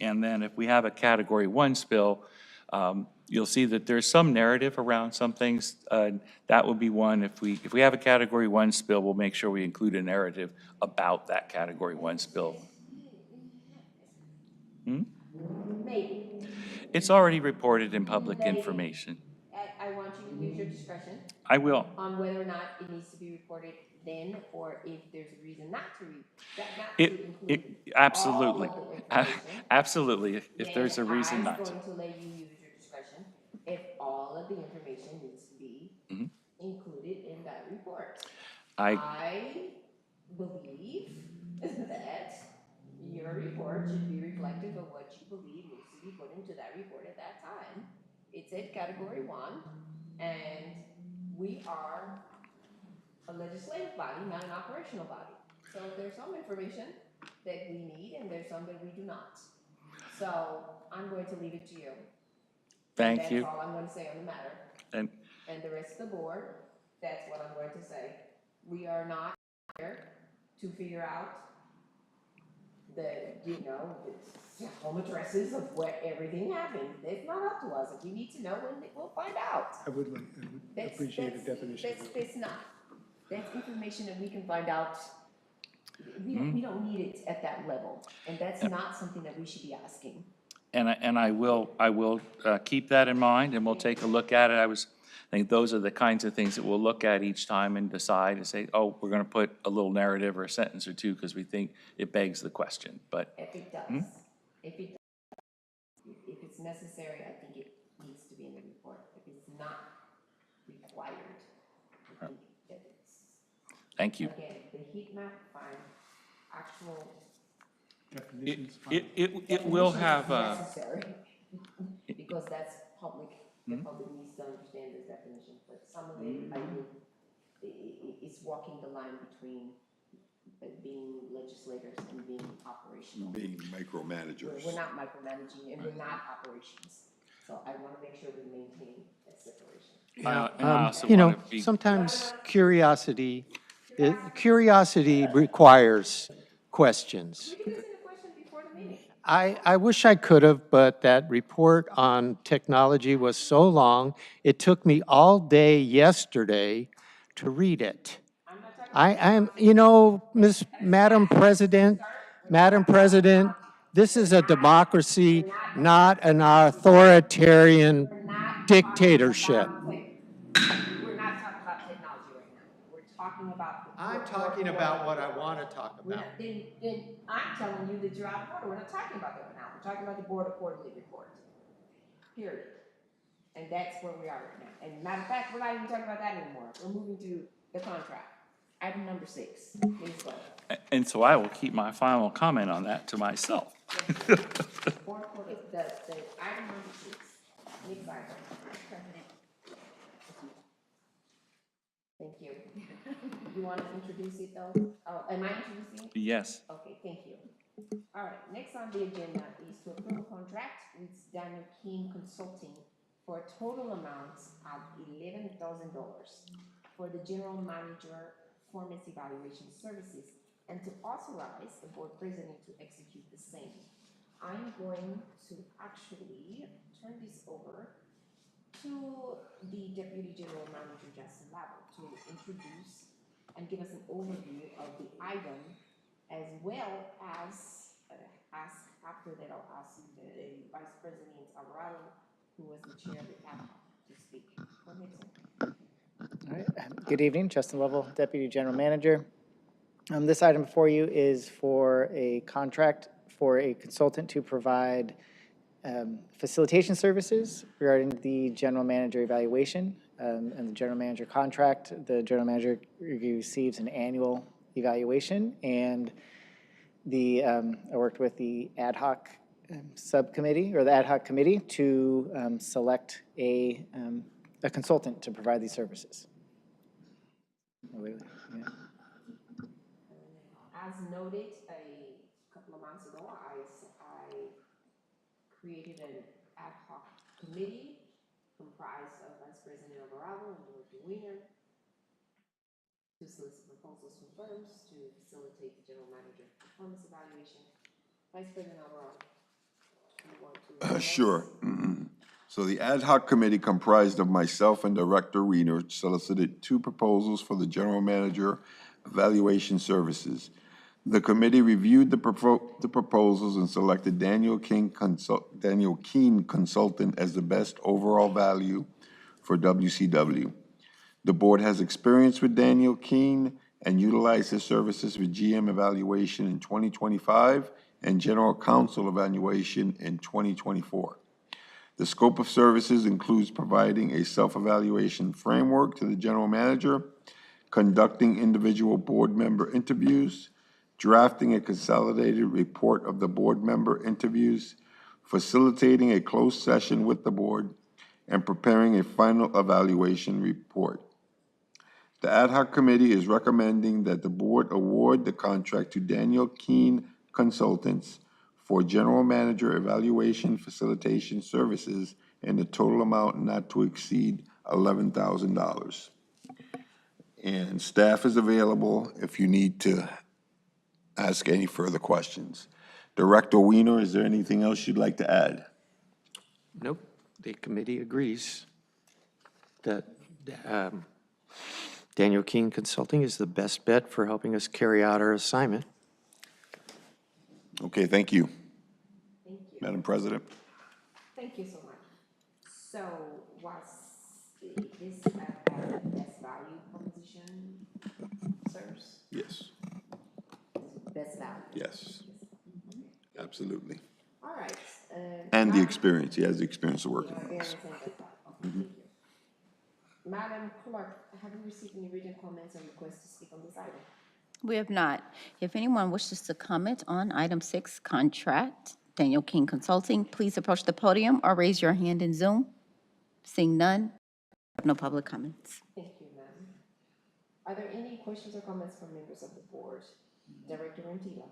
And then if we have a Category 1 spill, you'll see that there's some narrative around some things. That would be one. If we have a Category 1 spill, we'll make sure we include a narrative about that Category 1 spill. Maybe. It's already reported in public information. I want you to use your discretion I will. on whether or not it needs to be reported then, or if there's a reason not to include Absolutely. all of the information. Absolutely, if there's a reason not I'm to. going to let you use your discretion if all of the information needs to be included in that report. I believe that your report should be reflective of what you believe needs to be put into that report at that time. It's at Category 1, and we are a legislative body, not an operational body. So there's some information that we need, and there's some that we do not. So I'm going to leave it to you. Thank you. That's all I'm going to say on the matter. And the rest of the board, that's what I'm going to say. We are not here to figure out the home addresses of where everything happened. It's not up to us. If we need to know, we'll find out. I would appreciate a definition. That's information that we can find out. We don't need it at that level, and that's not something that we should be asking. And I will keep that in mind, and we'll take a look at it. I think those are the kinds of things that we'll look at each time and decide and say, oh, we're going to put a little narrative or a sentence or two because we think it begs the question. But if it does, if it's necessary, I think it needs to be in the report. If it's not required, I think that it's. Thank you. Again, the heat map, fine. Actual. Definitions, fine. It will have Necessary, because that's public. The public needs to understand this definition, but some of it, I think, is walking the line between being legislators and being operational. Being micromanagers. We're not micromanaging, and we're not operations. So I want to make sure we maintain that separation. And I also You know, want to be, sometimes curiosity requires questions. I wish I could have, but that report on technology was so long, it took me all day yesterday to read it. You know, Madam President, this is a democracy, not an authoritarian dictatorship. We're not talking about technology right now. We're talking about the. I'm talking about what I want to talk about. Then I'm telling you that you're out of order. We're not talking about that now. We're talking about the board of quarterly report. Period. And that's where we are right now. And matter of fact, we're not even talking about that anymore. We're moving to the contract. Item number 6. Please go. and so I will keep my final comment on that to myself. Board of quarterly, the item number 6. Next item. President. Thank you. You want to introduce it though? Oh, am I introducing it? Yes. Okay, thank you. All right, next on the agenda is to approve a contract with Daniel King Consulting for a total amount of $11,000 for the general manager performance evaluation services and to authorize the board president to execute the same. I'm going to actually turn this over to the Deputy General Manager, Justin Labo, to introduce and give us an overview of the item, as well as after that, I'll ask the Vice President Alvarado, who was the chair of the ad hoc, to speak. Go ahead, sir. All right. Good evening, Justin Lovell, Deputy General Manager. This item before you is for a contract for a consultant to provide facilitation services regarding the general manager evaluation and the general manager contract. The general manager receives an annual evaluation, and I worked with the ad hoc subcommittee or the ad hoc committee to select a consultant to provide these services. Yeah. As noted a couple of months ago, I created an ad hoc committee comprised of Vice President Alvarado and Director Wiener to solicit proposals from firms to facilitate the general manager performance evaluation. Vice President Alvarado, you want to? Sure. So the ad hoc committee comprised of myself and Director Wiener solicited 2 proposals for the general manager evaluation services. The committee reviewed the proposals and selected Daniel Keene Consultant as the best overall value for WCW. The board has experience with Daniel Keene and utilized his services with GM evaluation in 2025 and general counsel evaluation in 2024. The scope of services includes providing a self-evaluation framework to the general manager, conducting individual board member interviews, drafting a consolidated report of the board member interviews, facilitating a closed session with the board, and preparing a final evaluation report. The ad hoc committee is recommending that the board award the contract to Daniel Keene Consultants for general manager evaluation facilitation services in a total amount not to exceed $11,000. And staff is available if you need to ask any further questions. Director Wiener, is there anything else you'd like to add? Nope, the committee agrees that Daniel King Consulting is the best bet for helping us carry out our assignment. Okay, thank you. Thank you. Madam President. Thank you so much. So was this best value proposition, sirs? Yes. Best value? Yes. Absolutely. All right. And the experience, he has the experience of working with us. Thank you. Madam Clerk, have you received any written comments or requests to speak on this item? We have not. If anyone wishes to comment on item 6, contract, Daniel King Consulting, please approach the podium or raise your hand in Zoom. Seeing none, no public comments. Thank you, ma'am. Are there any questions or comments from members of the board? Director Antila.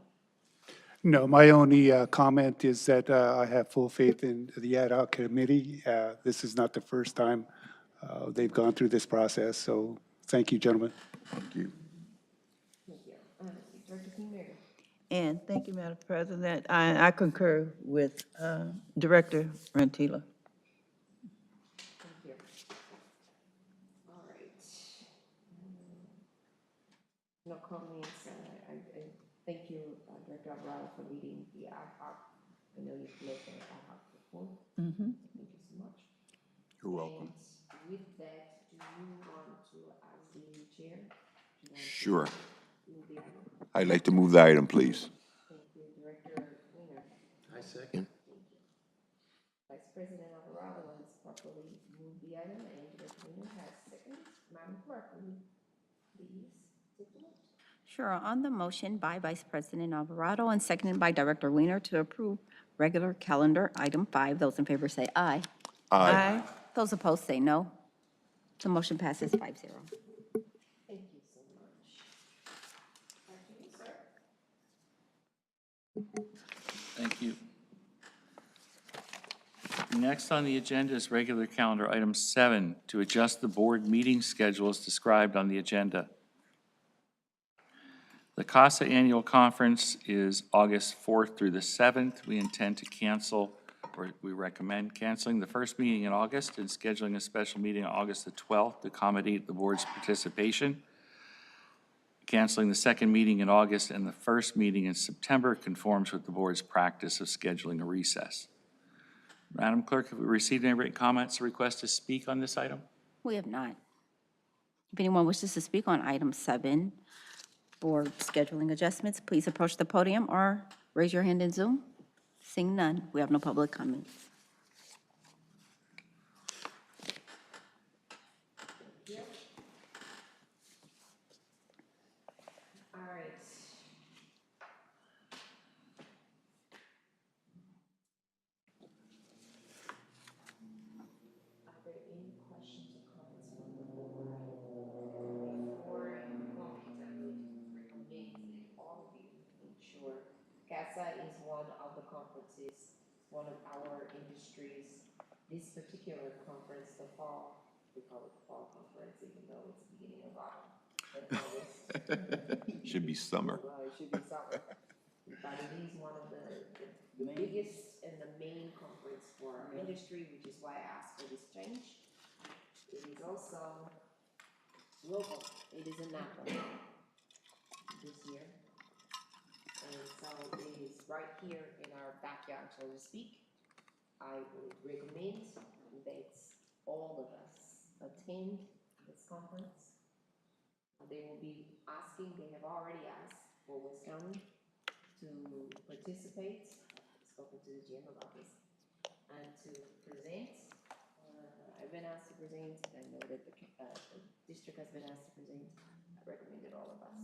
No, my only comment is that I have full faith in the ad hoc committee. This is not the first time They've gone through this process, so thank you, gentlemen. Thank you. Thank you. Director King-Mary. And thank you, Madam President. I concur with Director Rantila. Thank you. All right. No comments. I thank you, Director Alvarado, for leading the ad hoc. I know you've led the ad hoc before. Thank you so much. You're welcome. And with that, do you want to, as the chair? Sure. Move the item? I'd like to move the item, please. Thank you, Director Weiner. I second. Vice President Alvarado has properly moved the item, and Director Weiner has seconded. Madam Clerk, will you please take the vote? Sure, on the motion by Vice President Alvarado and seconded by Director Weiner to approve regular calendar item 5, those in favor say aye. Aye. Those opposed say no. The motion passes 5-0. Thank you so much. Back to you, sir. Thank you. Next on the agenda is regular calendar item 7, to adjust the board meeting schedule as described on the agenda. The CASA Annual Conference is August 4th through the 7th. We intend to cancel, or we recommend canceling the first meeting in August and scheduling a special meeting on August the 12th to accommodate the board's participation. Canceling the second meeting in August and the first meeting in September conforms with the board's practice of scheduling a recess. Madam Clerk, have we received any written comments or requests to speak on this item? We have not. If anyone wishes to speak on item 7, board scheduling adjustments, please approach the podium or raise your hand in Zoom. Seeing none, we have no public comments. All right. Are there any questions or comments from the board? Before comments, I would recommend that all of you make sure CASA is one of the conferences, one of our industries. This particular conference, the fall, we call it the fall conference, even though it's beginning of autumn. But August, Should be summer. it should be summer. But it is one of the biggest and the main conference for our industry, which is why I asked for this change. It is also local. It is in Napa this year. And so it is right here in our backyard, so to speak. I would recommend that all of us attend this conference. They will be asking, they have already asked for West County to participate. I've spoken to the Jim about this. And to present. I've been asked to present. I know that the district has been asked to present. I recommended all of us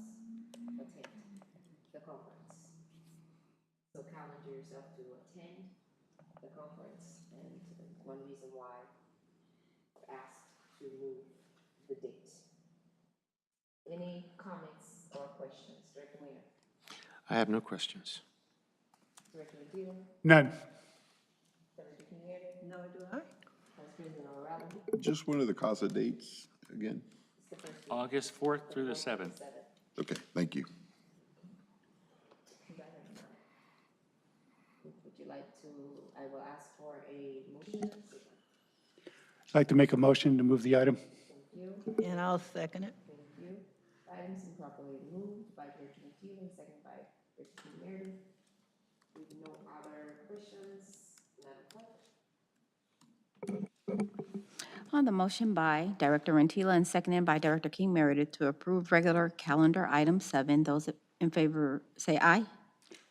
attend the conference. So calendar yourself to attend the conference, and one reason why I've asked to move the date. Any comments or questions? Director Weiner? I have no questions. Director Medina? None. Director King-Mary? No, do I? Vice President Alvarado? Just one of the CASA dates again? It's the first week. August 4th through the 7th. Okay, thank you. Would you like to, I will ask for a motion. I'd like to make a motion to move the item. Thank you. And I'll second it. Thank you. Items been properly moved by Director Matthew and second by Director King-Mary. With no other questions, Madam Clerk? On the motion by Director Rantila and seconded by Director King-Mary to approve regular calendar item 7, those in favor say aye.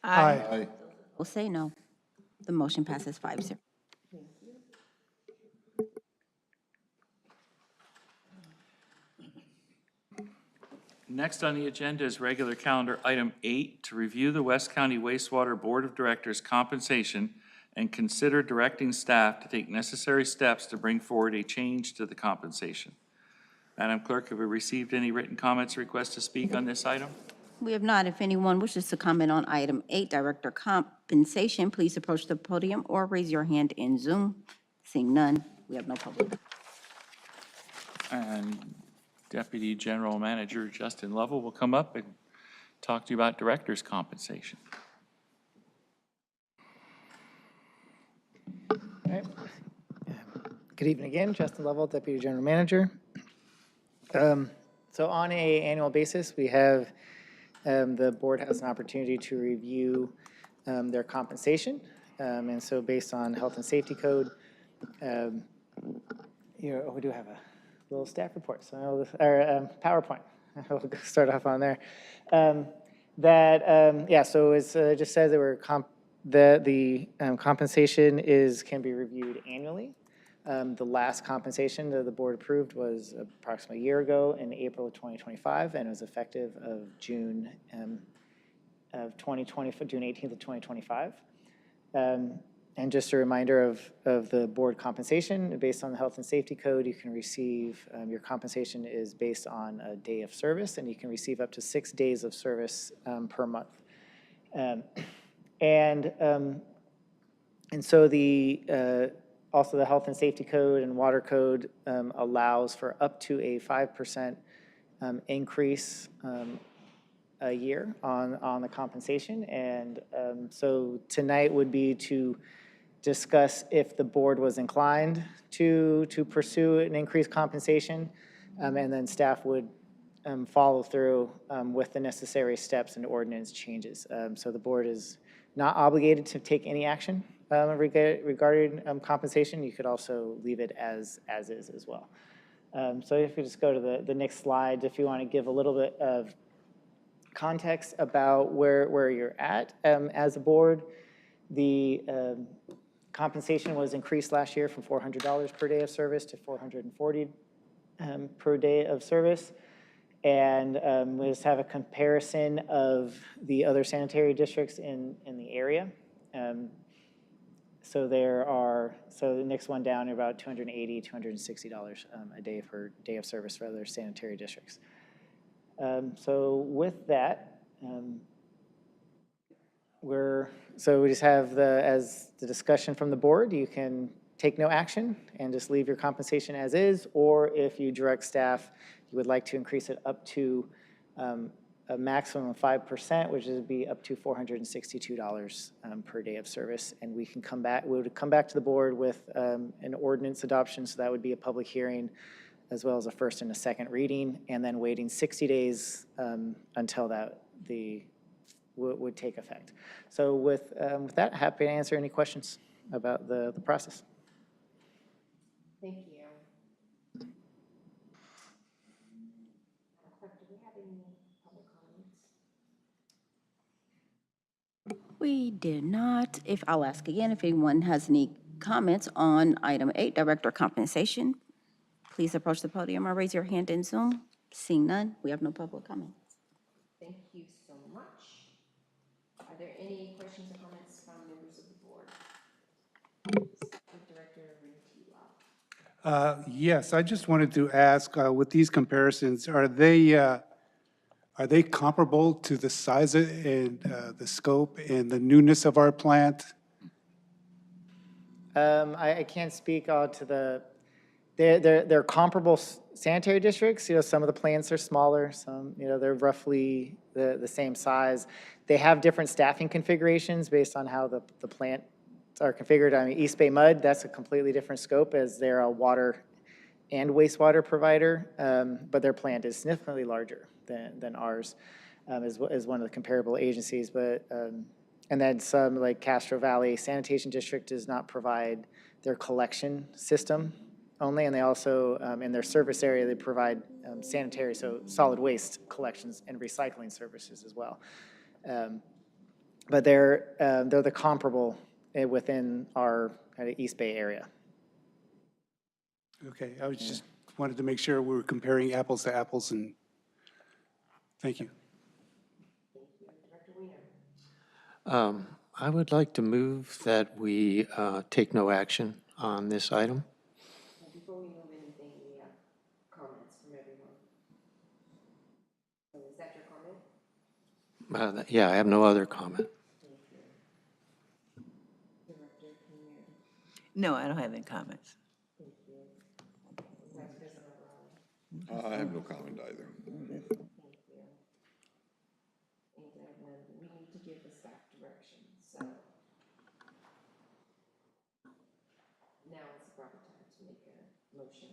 Aye. Aye. Will say no. The motion passes 5-0. Thank you. Next on the agenda is regular calendar item 8, to review the West County Wastewater Board of Directors compensation and consider directing staff to take necessary steps to bring forward a change to the compensation. Madam Clerk, have we received any written comments or requests to speak on this item? We have not. If anyone wishes to comment on item 8, director compensation, please approach the podium or raise your hand in Zoom. Seeing none, we have no public. And Deputy General Manager Justin Lovell will come up and talk to you about director's compensation. All right. Good evening again, Justin Lovell, Deputy General Manager. So on an annual basis, we have, the board has an opportunity to review their compensation. And so based on health and safety code, we do have a little staff report, so PowerPoint. We'll start off on there. So it just says that the compensation can be reviewed annually. The last compensation that the board approved was approximately a year ago in April of 2025, and it was effective of June of 2020, June 18th of 2025. And just a reminder of the board compensation, based on the health and safety code, you can receive, your compensation is based on a day of service, and you can receive up to 6 days of service per month. And so also the health and safety code and water code allows for up to a 5% increase a year on the compensation. And so tonight would be to discuss if the board was inclined to pursue an increased compensation, and then staff would follow through with the necessary steps and ordinance changes. So the board is not obligated to take any action regarding compensation. You could also leave it as is as well. So if we just go to the next slide, if you want to give a little bit of context about where you're at as a board. The compensation was increased last year from $400 per day of service to $440 per day of service. And we just have a comparison of the other sanitary districts in the area. So the next one down, about $280, $260 a day for day of service for other sanitary districts. So with that, we just have as the discussion from the board. You can take no action and just leave your compensation as is, or if you direct staff, you would like to increase it up to a maximum of 5%, which would be up to $462 per day of service. And we would come back to the board with an ordinance adoption, so that would be a public hearing, as well as a first and a second reading, and then waiting 60 days until that would take effect. So with that, happy to answer any questions about the process. Thank you. Clerk, do we have any public comments? We did not. I'll ask again, if anyone has any comments on item 8, director compensation, please approach the podium or raise your hand in Zoom. Seeing none, we have no public comments. Thank you so much. Are there any questions or comments from members of the board? Director Rintila. Yes, I just wanted to ask, with these comparisons, are they comparable to the size and the scope and the newness of our plant? I can't speak to they're comparable sanitary districts. Some of the plants are smaller, some, they're roughly the same size. They have different staffing configurations based on how the plants are configured. I mean, East Bay Mud, that's a completely different scope, as they're a water and wastewater provider, but their plant is significantly larger than ours, as one of the comparable agencies. But and then some, like Castro Valley Sanitation District, does not provide their collection system only, and they also, in their service area, they provide sanitary, so solid waste collections and recycling services as well. But they're the comparable within our kind of East Bay area. Okay, I was just wanted to make sure we were comparing apples to apples, and thank you. I would like to move that we take no action on this item. Before we move anything, we have comments from everyone. So is that your comment? Yeah, I have no other comment. Director Pinheiro. No, I don't have any comments. Thank you. Vice President Abrali. I have no comment either. And we need to give the staff direction, so. Now is the proper time to make a motion.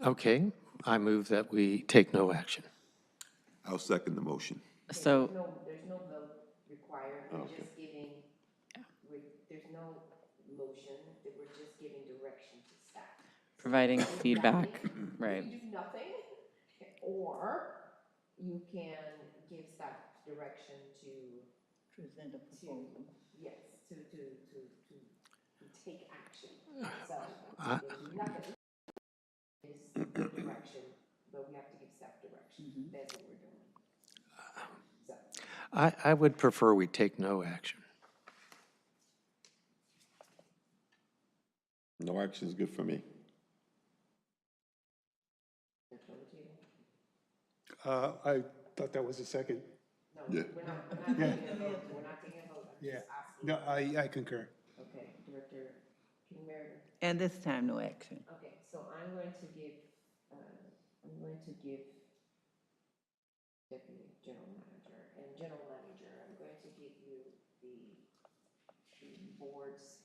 Okay, I move that we take no action. I'll second the motion. So, There's no vote required, we're Okay. just giving, there's no motion, that we're just giving direction to staff. providing feedback, right. You can do nothing, or you can give staff direction to, Present a proposal. yes, to take action. So, there's nothing, it's direction, but we have to give staff direction, that's what we're doing. So. I would prefer we take no action. No action is good for me. I thought that was a second. Yeah. We're not taking a vote, we're not taking a vote, I'm Yeah. just asking. No, I concur. Okay, Director King-Meredith. And this time, no action. Okay, so I'm going to give Deputy General Manager, and General Manager, I'm going to give you the board's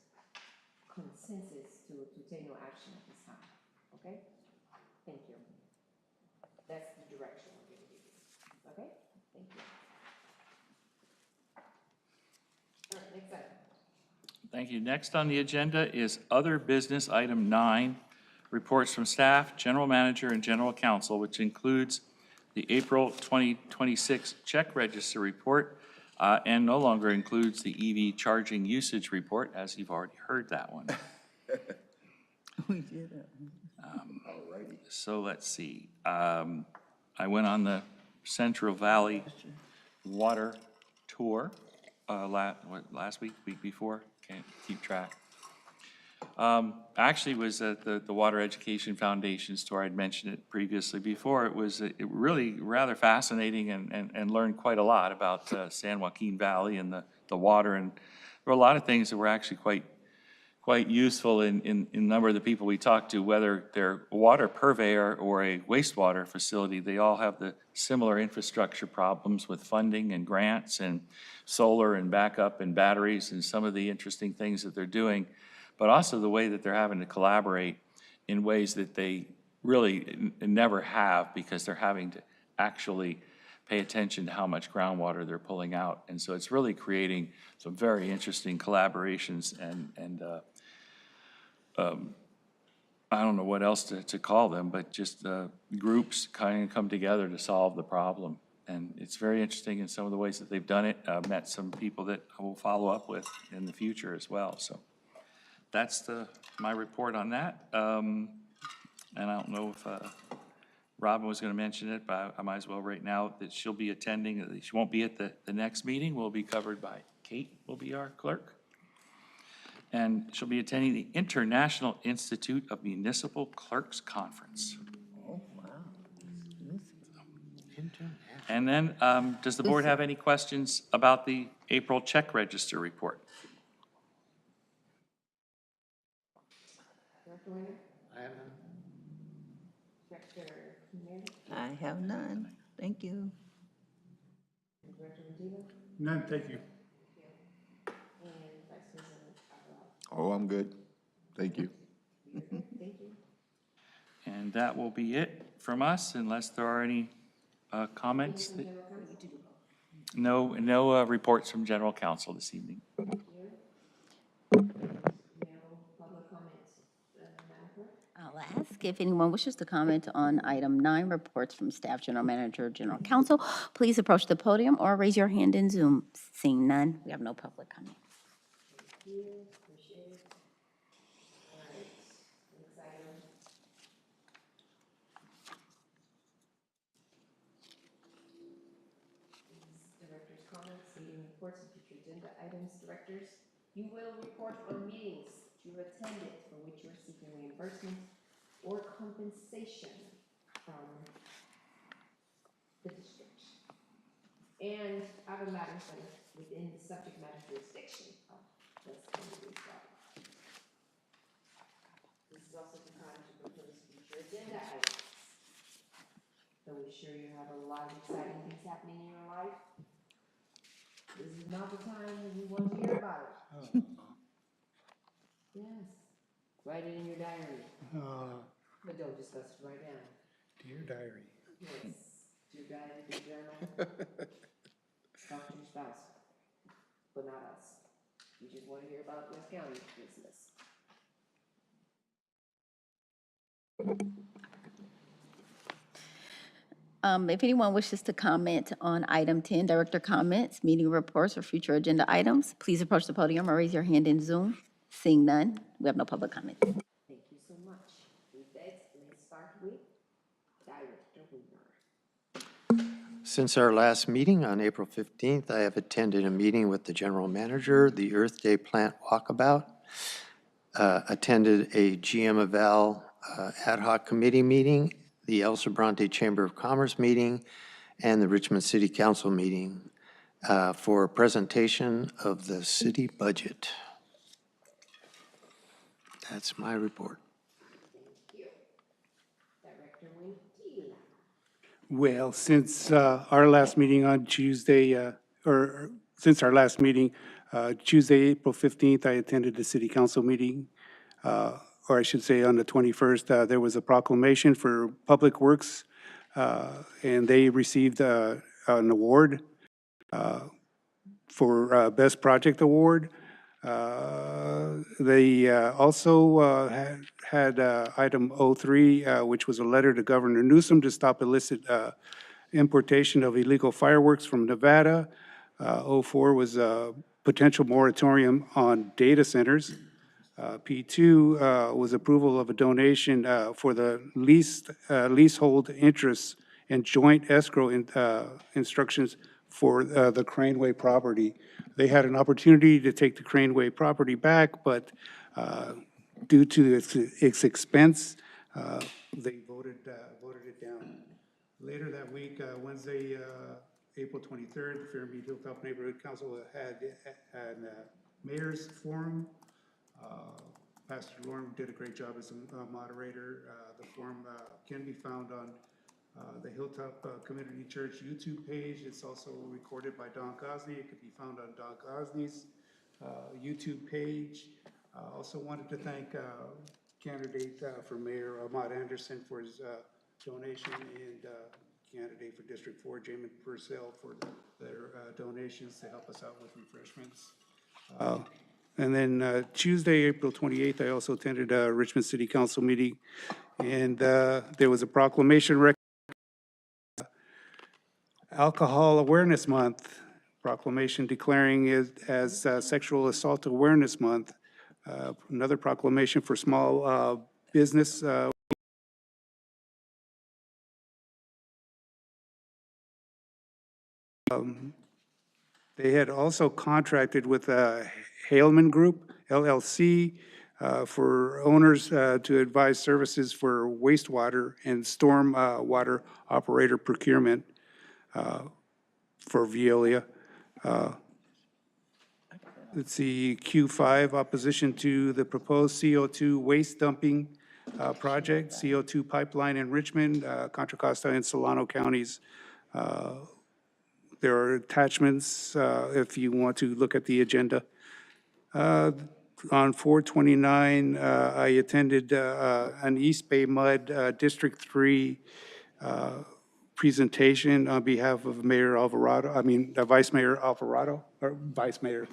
consensus to take no action at this time, okay? Thank you. That's the direction we're going to give you, okay? Thank you. All right, next item. Thank you. Next on the agenda is other business, item 9, reports from staff, general manager, and general counsel, which includes the April 2026 check register report, and no longer includes the EV charging usage report, as you've already heard that one. We did that. So let's see. I went on the Central Valley Water Tour last week, week before, can't keep track. Actually was at the Water Education Foundation store. I'd mentioned it previously before. It was really rather fascinating and learned quite a lot about San Joaquin Valley and the water. And there were a lot of things that were actually quite useful in a number of the people we talked to, whether they're a water purveyor or a wastewater facility. They all have the similar infrastructure problems with funding and grants and solar and backup and batteries and some of the interesting things that they're doing, but also the way that they're having to collaborate in ways that they really never have, because they're having to actually pay attention to how much groundwater they're pulling out. And so it's really creating some very interesting collaborations and I don't know what else to call them, but just groups kind of come together to solve the problem. And it's very interesting in some of the ways that they've done it. I've met some people that I will follow up with in the future as well. So that's my report on that. And I don't know if Robin was going to mention it, but I might as well right now that she'll be attending. She won't be at the next meeting. Will be covered by Kate, will be our clerk. And she'll be attending the International Institute of Municipal Clerks Conference. Oh, wow. And then, does the board have any questions about the April check register report? Director Winter? Director King-Meredith? I have none. Thank you. Director Medina? None, thank you. And Vice President Alvarado? Oh, I'm good. Thank you. Thank you. And that will be it from us, unless there are any comments. No reports from general counsel this evening. No public comments, Madam Clerk? I'll ask if anyone wishes to comment on item 9, reports from staff, general manager, general counsel. Please approach the podium or raise your hand in Zoom. Seeing none, we have no public comment. Thank you, appreciate it. All right, next item. Director's comments, meeting reports, and future agenda items. Directors, you will report on meetings you attended for which you are seeking reimbursement or compensation from the district, and other matters that are within the subject matter jurisdiction of this committee. This is also the time to propose future agenda items. So we're sure you have a lot of exciting things happening in your life. This is not the time when you want to hear about it. Yes. Write it in your diary, but don't discuss it right now. Dear diary. Yes. Your diary, your journal. Talk to your spouse, but not us. We just want to hear about West County business. If anyone wishes to comment on item 10, director comments, meeting reports, or future agenda items, please approach the podium or raise your hand in Zoom. Seeing none, we have no public comment. Thank you so much. With that, let's start with Director Weaver. Since our last meeting on April 15th, I have attended a meeting with the general manager, the Earth Day plant walkabout, attended a GM Eval ad hoc committee meeting, the El Sobrante Chamber of Commerce meeting, and the Richmond City Council meeting for a presentation of the city budget. That's my report. Thank you. Director Wintila. Well, since our last meeting on Tuesday, since our last meeting, Tuesday, April 15th, I attended the city council meeting, or I should say on the 21st, there was a proclamation for Public Works, and they received an award for Best Project Award. They also had item 03, which was a letter to Governor Newsom to stop illicit importation of illegal fireworks from Nevada. 04 was a potential moratorium on data centers. P2 was approval of a donation for the leasehold interests and joint escrow instructions for the Craneway property. They had an opportunity to take the Craneway property back, but due to its expense, they voted it down. Later that week, Wednesday, April 23rd, the Fairmead Hilltop Neighborhood Council had a mayor's forum. Pastor Lauren did a great job as a moderator. The forum can be found on the Hilltop Community Church YouTube page. It's also recorded by Don Gosney. It could be found on Don Gosney's YouTube page. Also wanted to thank candidate for Mayor Ahmad Anderson for his donation, and candidate for District 4, Jamin Purcell, for their donations to help us out with refreshments. And then Tuesday, April 28th, I also attended a Richmond City Council meeting, and there was a proclamation Alcohol Awareness Month, proclamation declaring it as Sexual Assault Awareness Month. Another proclamation for small business. They had also contracted with Haleman Group, LLC, for owners to advise services for wastewater and storm water operator procurement for Veolia. Let's see, Q5, opposition to the proposed CO2 waste dumping project, CO2 pipeline in Richmond, Contra Costa and Solano counties. There are attachments if you want to look at the agenda. On 4/29, I attended an East Bay Mud District 3 presentation on behalf of Mayor Alvarado, Vice Mayor Alvarado, or Vice Mayor.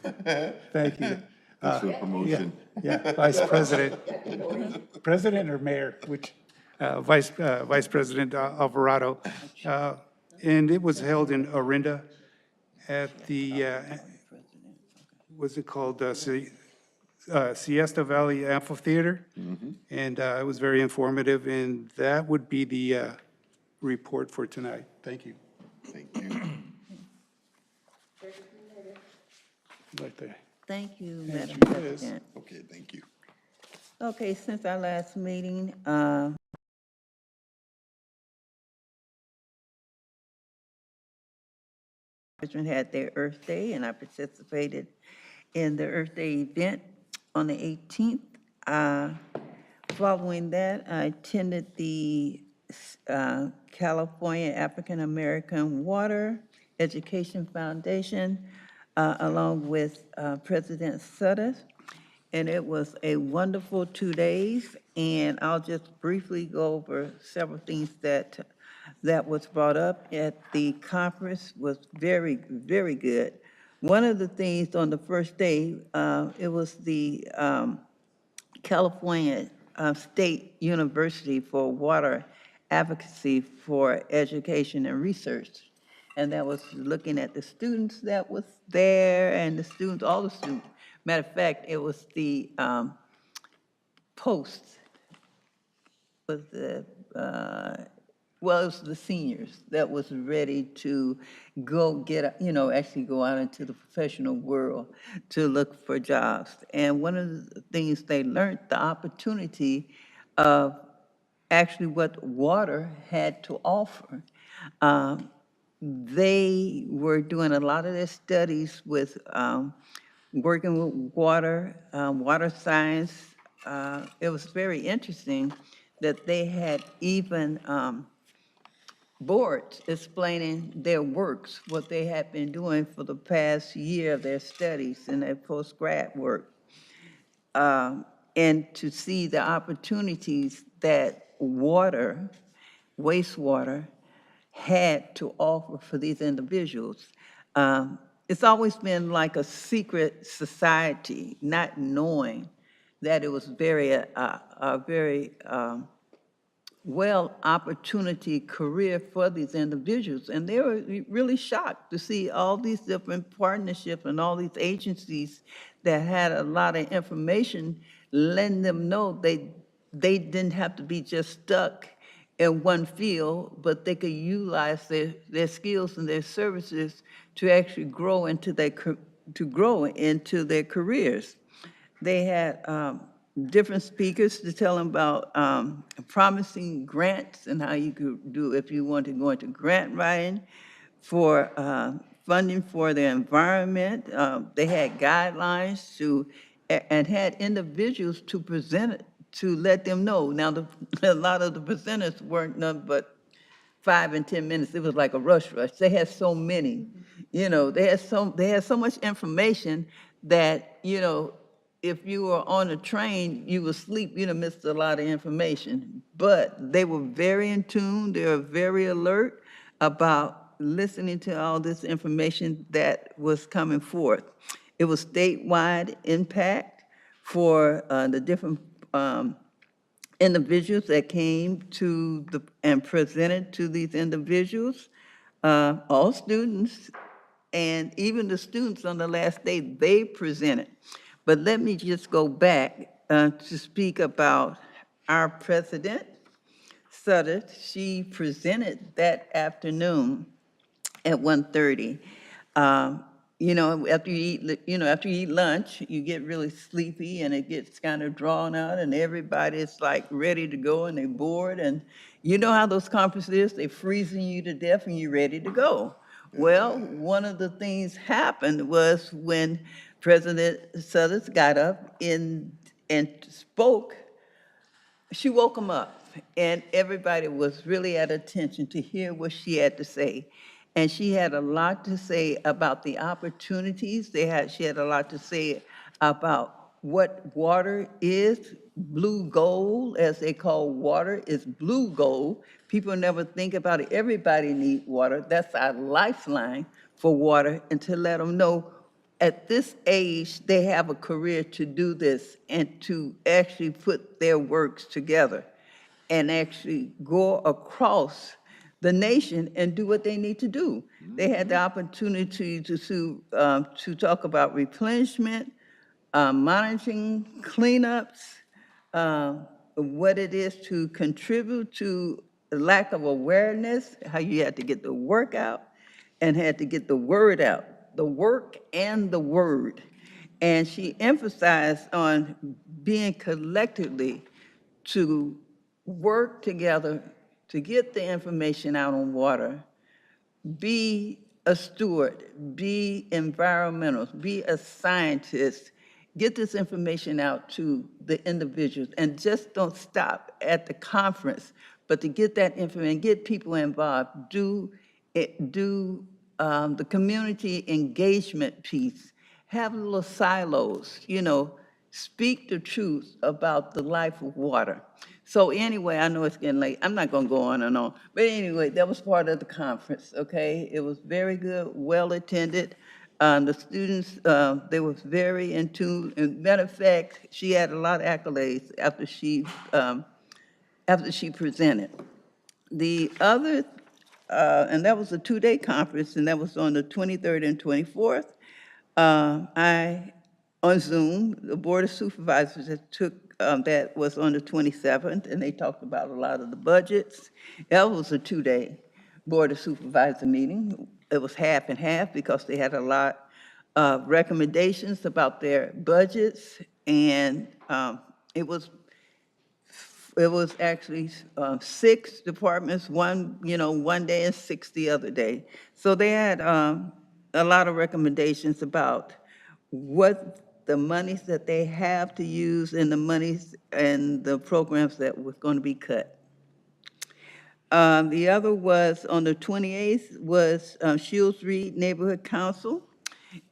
Thank you. That's a promotion. Yeah, Vice President. President or Mayor, which, Vice President Alvarado. And it was held in Orinda at the, what's it called, Siesta Valley Amphitheater. And it was very informative, and that would be the report for tonight. Thank you. Thank you. Right there. Thank you, Madam Yes. President. Okay, thank you. Okay, since our last meeting, Richmond had their Earth Day, and I participated in the Earth Day event on the 18th. Following that, I attended the California African American Water Education Foundation, along with President Sutter. And it was a wonderful 2 days, and I'll just briefly go over several things that was brought up at the conference. Was very, very good. One of the things on the first day, it was the California State University for Water Advocacy for Education and Research. And that was looking at the students that was there and the students, all the students. Matter of fact, it was the post, was the, well, it was the seniors that was ready to go get, actually go out into the professional world to look for jobs. And one of the things they learned, the opportunity of actually what water had to offer. They were doing a lot of their studies with working with water, water science. It was very interesting that they had even boards explaining their works, what they had been doing for the past year of their studies and their post-grad work. And to see the opportunities that water, wastewater, had to offer for these individuals. It's always been like a secret society, not knowing that it was very well opportunity career for these individuals. And they were really shocked to see all these different partnerships and all these agencies that had a lot of information, letting them know they didn't have to be just stuck in one field, but they could utilize their skills and their services to actually grow into their careers. They had different speakers to tell them about promising grants and how you could do if you want to go into grant writing for funding for the environment. They had guidelines and had individuals to present it, to let them know. Now, a lot of the presenters weren't none but 5 and 10 minutes. It was like a rush. They had so many, they had so much information that, if you were on a train, you would sleep, you'd have missed a lot of information. But they were very in tune, they were very alert about listening to all this information that was coming forth. It was statewide impact for the different individuals that came to and presented to these individuals, all students, and even the students on the last day, they presented. But let me just go back to speak about our president, Sutter. She presented that afternoon at 1:30. After you eat lunch, you get really sleepy and it gets kind of drawn out and everybody's like ready to go and they're bored. And you know how those conferences is, they're freezing you to death and you're ready to go. Well, one of the things happened was when President Sutter got up and spoke, she woke them up, and everybody was really at attention to hear what she had to say. And she had a lot to say about the opportunities. She had a lot to say about what water is. Blue gold, as they call water, is blue gold. People never think about it. Everybody needs water. That's our lifeline for water, and to let them know at this age, they have a career to do this and to actually put their works together and actually go across the nation and do what they need to do. They had the opportunity to talk about replenishment, monitoring cleanups, what it is to contribute to the lack of awareness, how you had to get the work out and had to get the word out, the work and the word. And she emphasized on being collectively to work together to get the information out on water, be a steward, be environmental, be a scientist, get this information out to the individuals, and just don't stop at the conference, but to get that information, get people involved, do the community engagement piece, have little silos, speak the truth about the life of water. So anyway, I know it's getting late. I'm not going to go on and on. But anyway, that was part of the conference, okay? It was very good, well-attended. The students, they was very in tune. And matter of fact, she had a lot of accolades after she presented. The other, and that was a two-day conference, and that was on the 23rd and 24th. On Zoom, the Board of Supervisors that took, that was on the 27th, and they talked about a lot of the budgets. That was a two-day Board of Supervisor meeting. It was half and half because they had a lot of recommendations about their budgets, and it was actually 6 departments, one day and 6 the other day. So they had a lot of recommendations about what the monies that they have to use and the monies and the programs that were going to be cut. The other was on the 28th was Shields Reed Neighborhood Council,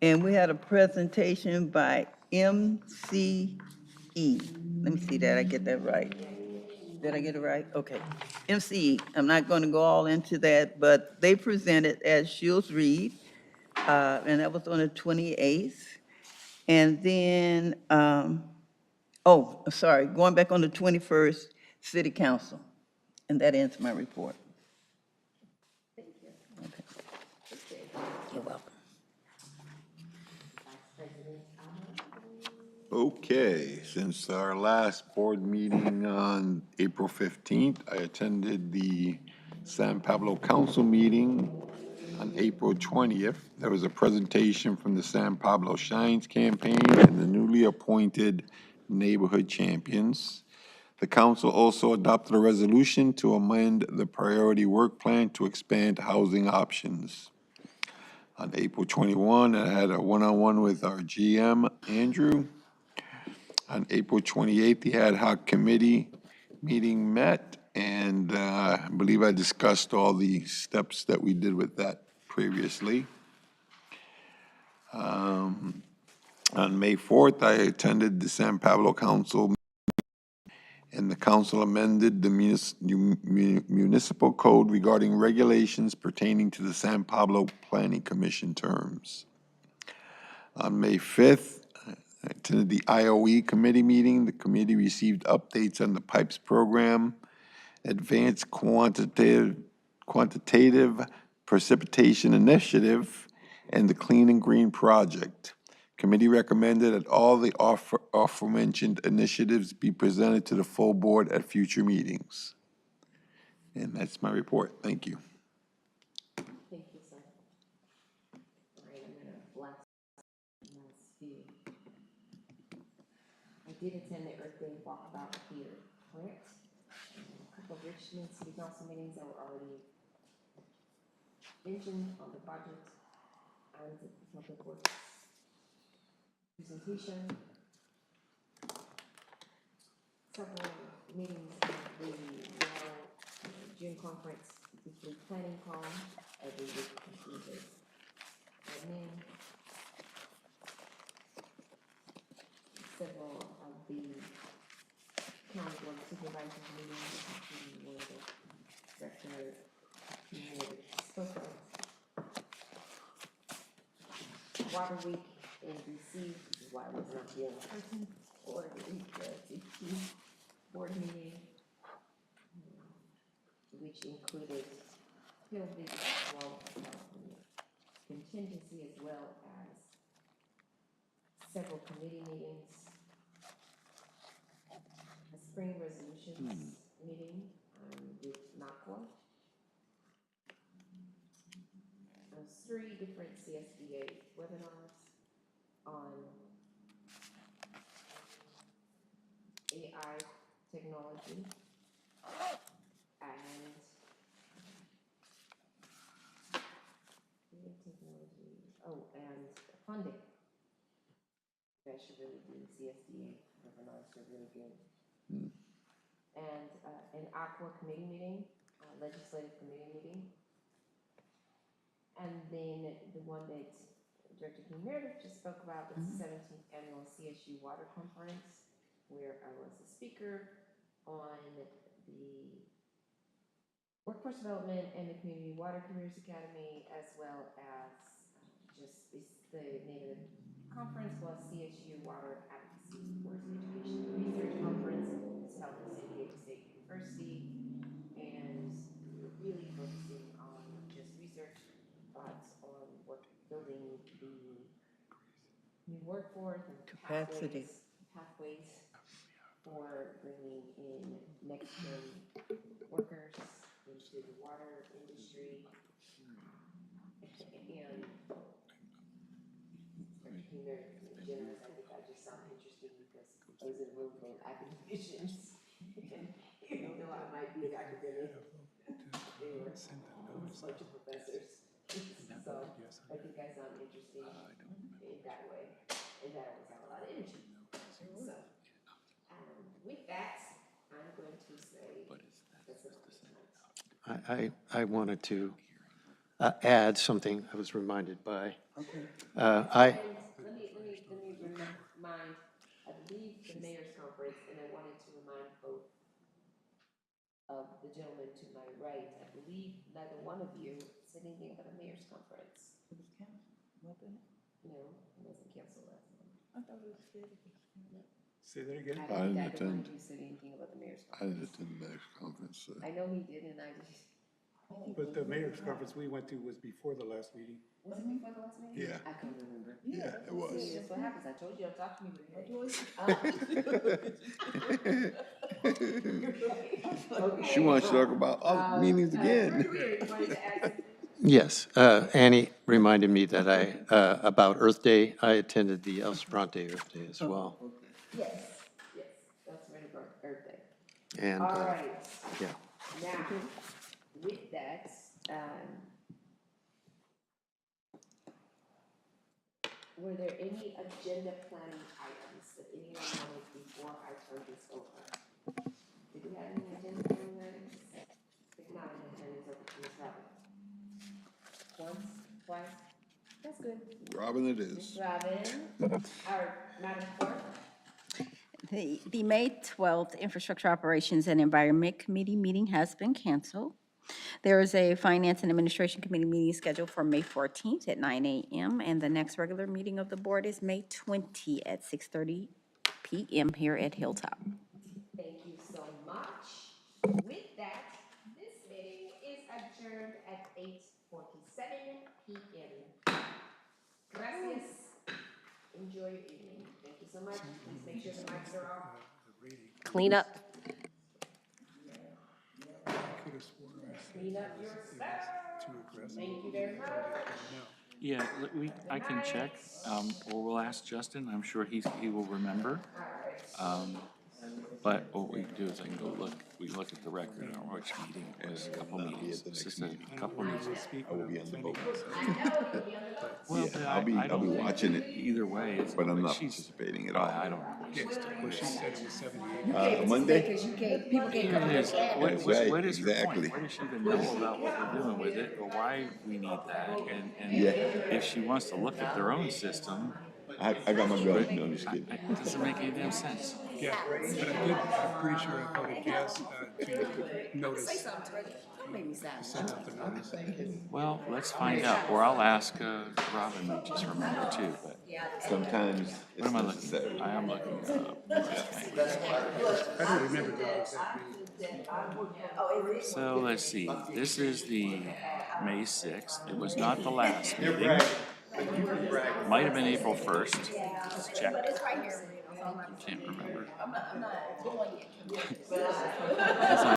and we had a presentation by MCE. Let me see that I get that right. Did I get it right? Okay. MCE. I'm not going to go all into that, but they presented as Shields Reed, and that was on the 28th. And then, going back on the 21st, City Council. And that ends my report. Thank you. Okay. You're welcome. Okay, since our last board meeting on April 15th, I attended the San Pablo Council meeting on April 20th. There was a presentation from the San Pablo Shines campaign and the newly appointed neighborhood champions. The council also adopted a resolution to amend the priority work plan to expand housing options. On April 21, I had a one-on-one with our GM, Andrew. On April 28th, the ad hoc committee meeting met, and I believe I discussed all the steps that we did with that previously. On May 4th, I attended the San Pablo Council, and the council amended the municipal code regarding regulations pertaining to the San Pablo Planning Commission terms. On May 5th, I attended the IOE committee meeting. The committee received updates on the PIPES program, advanced quantitative precipitation initiative, and the Clean and Green project. Committee recommended that all the aforementioned initiatives be presented to the full board at future meetings. And that's my report. Thank you. Thank you, sir. All right, I'm gonna blast few. I did attend the Earth Day walkabout here, correct? A couple of Richmond City Council meetings that were already mentioned on the budget and the public works presentation. Several meetings of the June conference, weekly planning call, every week Tuesdays. Admin. Several of the county board of supervisors meetings, including one of the director spoke of. Water week in DC, which is why I was not here in person, or the DC board meeting, which included field visits as well as contingency, as well as several committee meetings, a spring resolutions meeting with NACWA. There's 3 different CSBA webinars on AI technology and and funding. You guys should really do CSDA webinars, they're really good. and an Aqua committee meeting, legislative committee meeting. And then the one that Director King Meredith just spoke about, the 17th annual CSU Water Conference, where I was a speaker on the workforce development and the Community Water Careers Academy, as well as just the name of the conference was CSU Water Advocacy Towards Education and Research Conference. It's held at San Diego State University, and we're really focusing on just research thoughts on building the new workforce and Capacity. pathways for bringing in next-gen workers into the water industry. And generous, I think I just sound interesting because I was in a room full of academicians. And even though I might be academic, they were a bunch of professors. So I think I sound interesting in that way. And that always have a lot of energy. So with that, I'm going to say that's enough tonight. I wanted to add something I was reminded by. Okay. I, Let me remind, I believe the mayor's conference, and I wanted to remind both of the gentleman to my right, I believe neither one of you said anything about the mayor's conference. It was council, wasn't it? No, it wasn't council last time. I thought it was city. Say that again? I didn't Neither one attend. of you said anything about the mayor's I didn't conference. attend the mayor's conference, so. I know he did, and I just. But the mayor's conference we went to was before the last meeting. Was it before the last meeting? Yeah. I can't remember. Yeah, it was. See, that's what happens. I told you, don't talk to me with it. She wants to talk about other meetings again. yes, Annie reminded me that about Earth Day, I attended the El Sprante Earth Day as well. Yes, that's right about Earth Day. And, All right, yeah. now, with that, were there any agenda planning items that anyone wanted before I turn this over? Did we have any agenda planning items? If not, I'm gonna turn this over to Ms. Robin. Once, twice? That's good. Robin it Ms. is. Robin, our Madam Clerk? The May 12th Infrastructure Operations and Environment Committee meeting has been canceled. There is a Finance and Administration Committee meeting scheduled for May 14th at 9 a.m., and the next regular meeting of the board is May 20 at 6:30 p.m. here at Hilltop. Thank you so much. With that, this meeting is adjourned at 8:47 p.m. Gracias. Enjoy your evening. Thank you so much. Please make sure the mics are off. Clean up. Clean up your stuff. Thank you very much. Yeah, I can check, or we'll ask Justin. I'm sure he will remember. But what we do is I can go look, we look at the record on which meeting it was, a couple meetings. It's just a couple meetings. I will be on the boat. Well, Yeah, but I'll be don't think watching it, either way. It's but I'm like not she's- participating at Oh, all. I don't know what she's doing. Well, she said it was 78. Monday? Because you can't, people can't come It is. in. What That's is right, her point? exactly. What does she even know about what we're doing with it, or why we need that? And Yeah. if she wants to look at their own system, I got my gun, no, I'm just kidding. it doesn't make any damn sense. Yeah, but I'm pretty sure I voted yes to notice, send out the notice. Well, let's find out, or I'll ask Robin to just remember too, but Sometimes what it's am I looking necessary. at? I am looking up. I don't remember the exact meeting. So let's see, this is the May 6th. It was not the last meeting. Might have been April 1st. Let's check. Can't remember.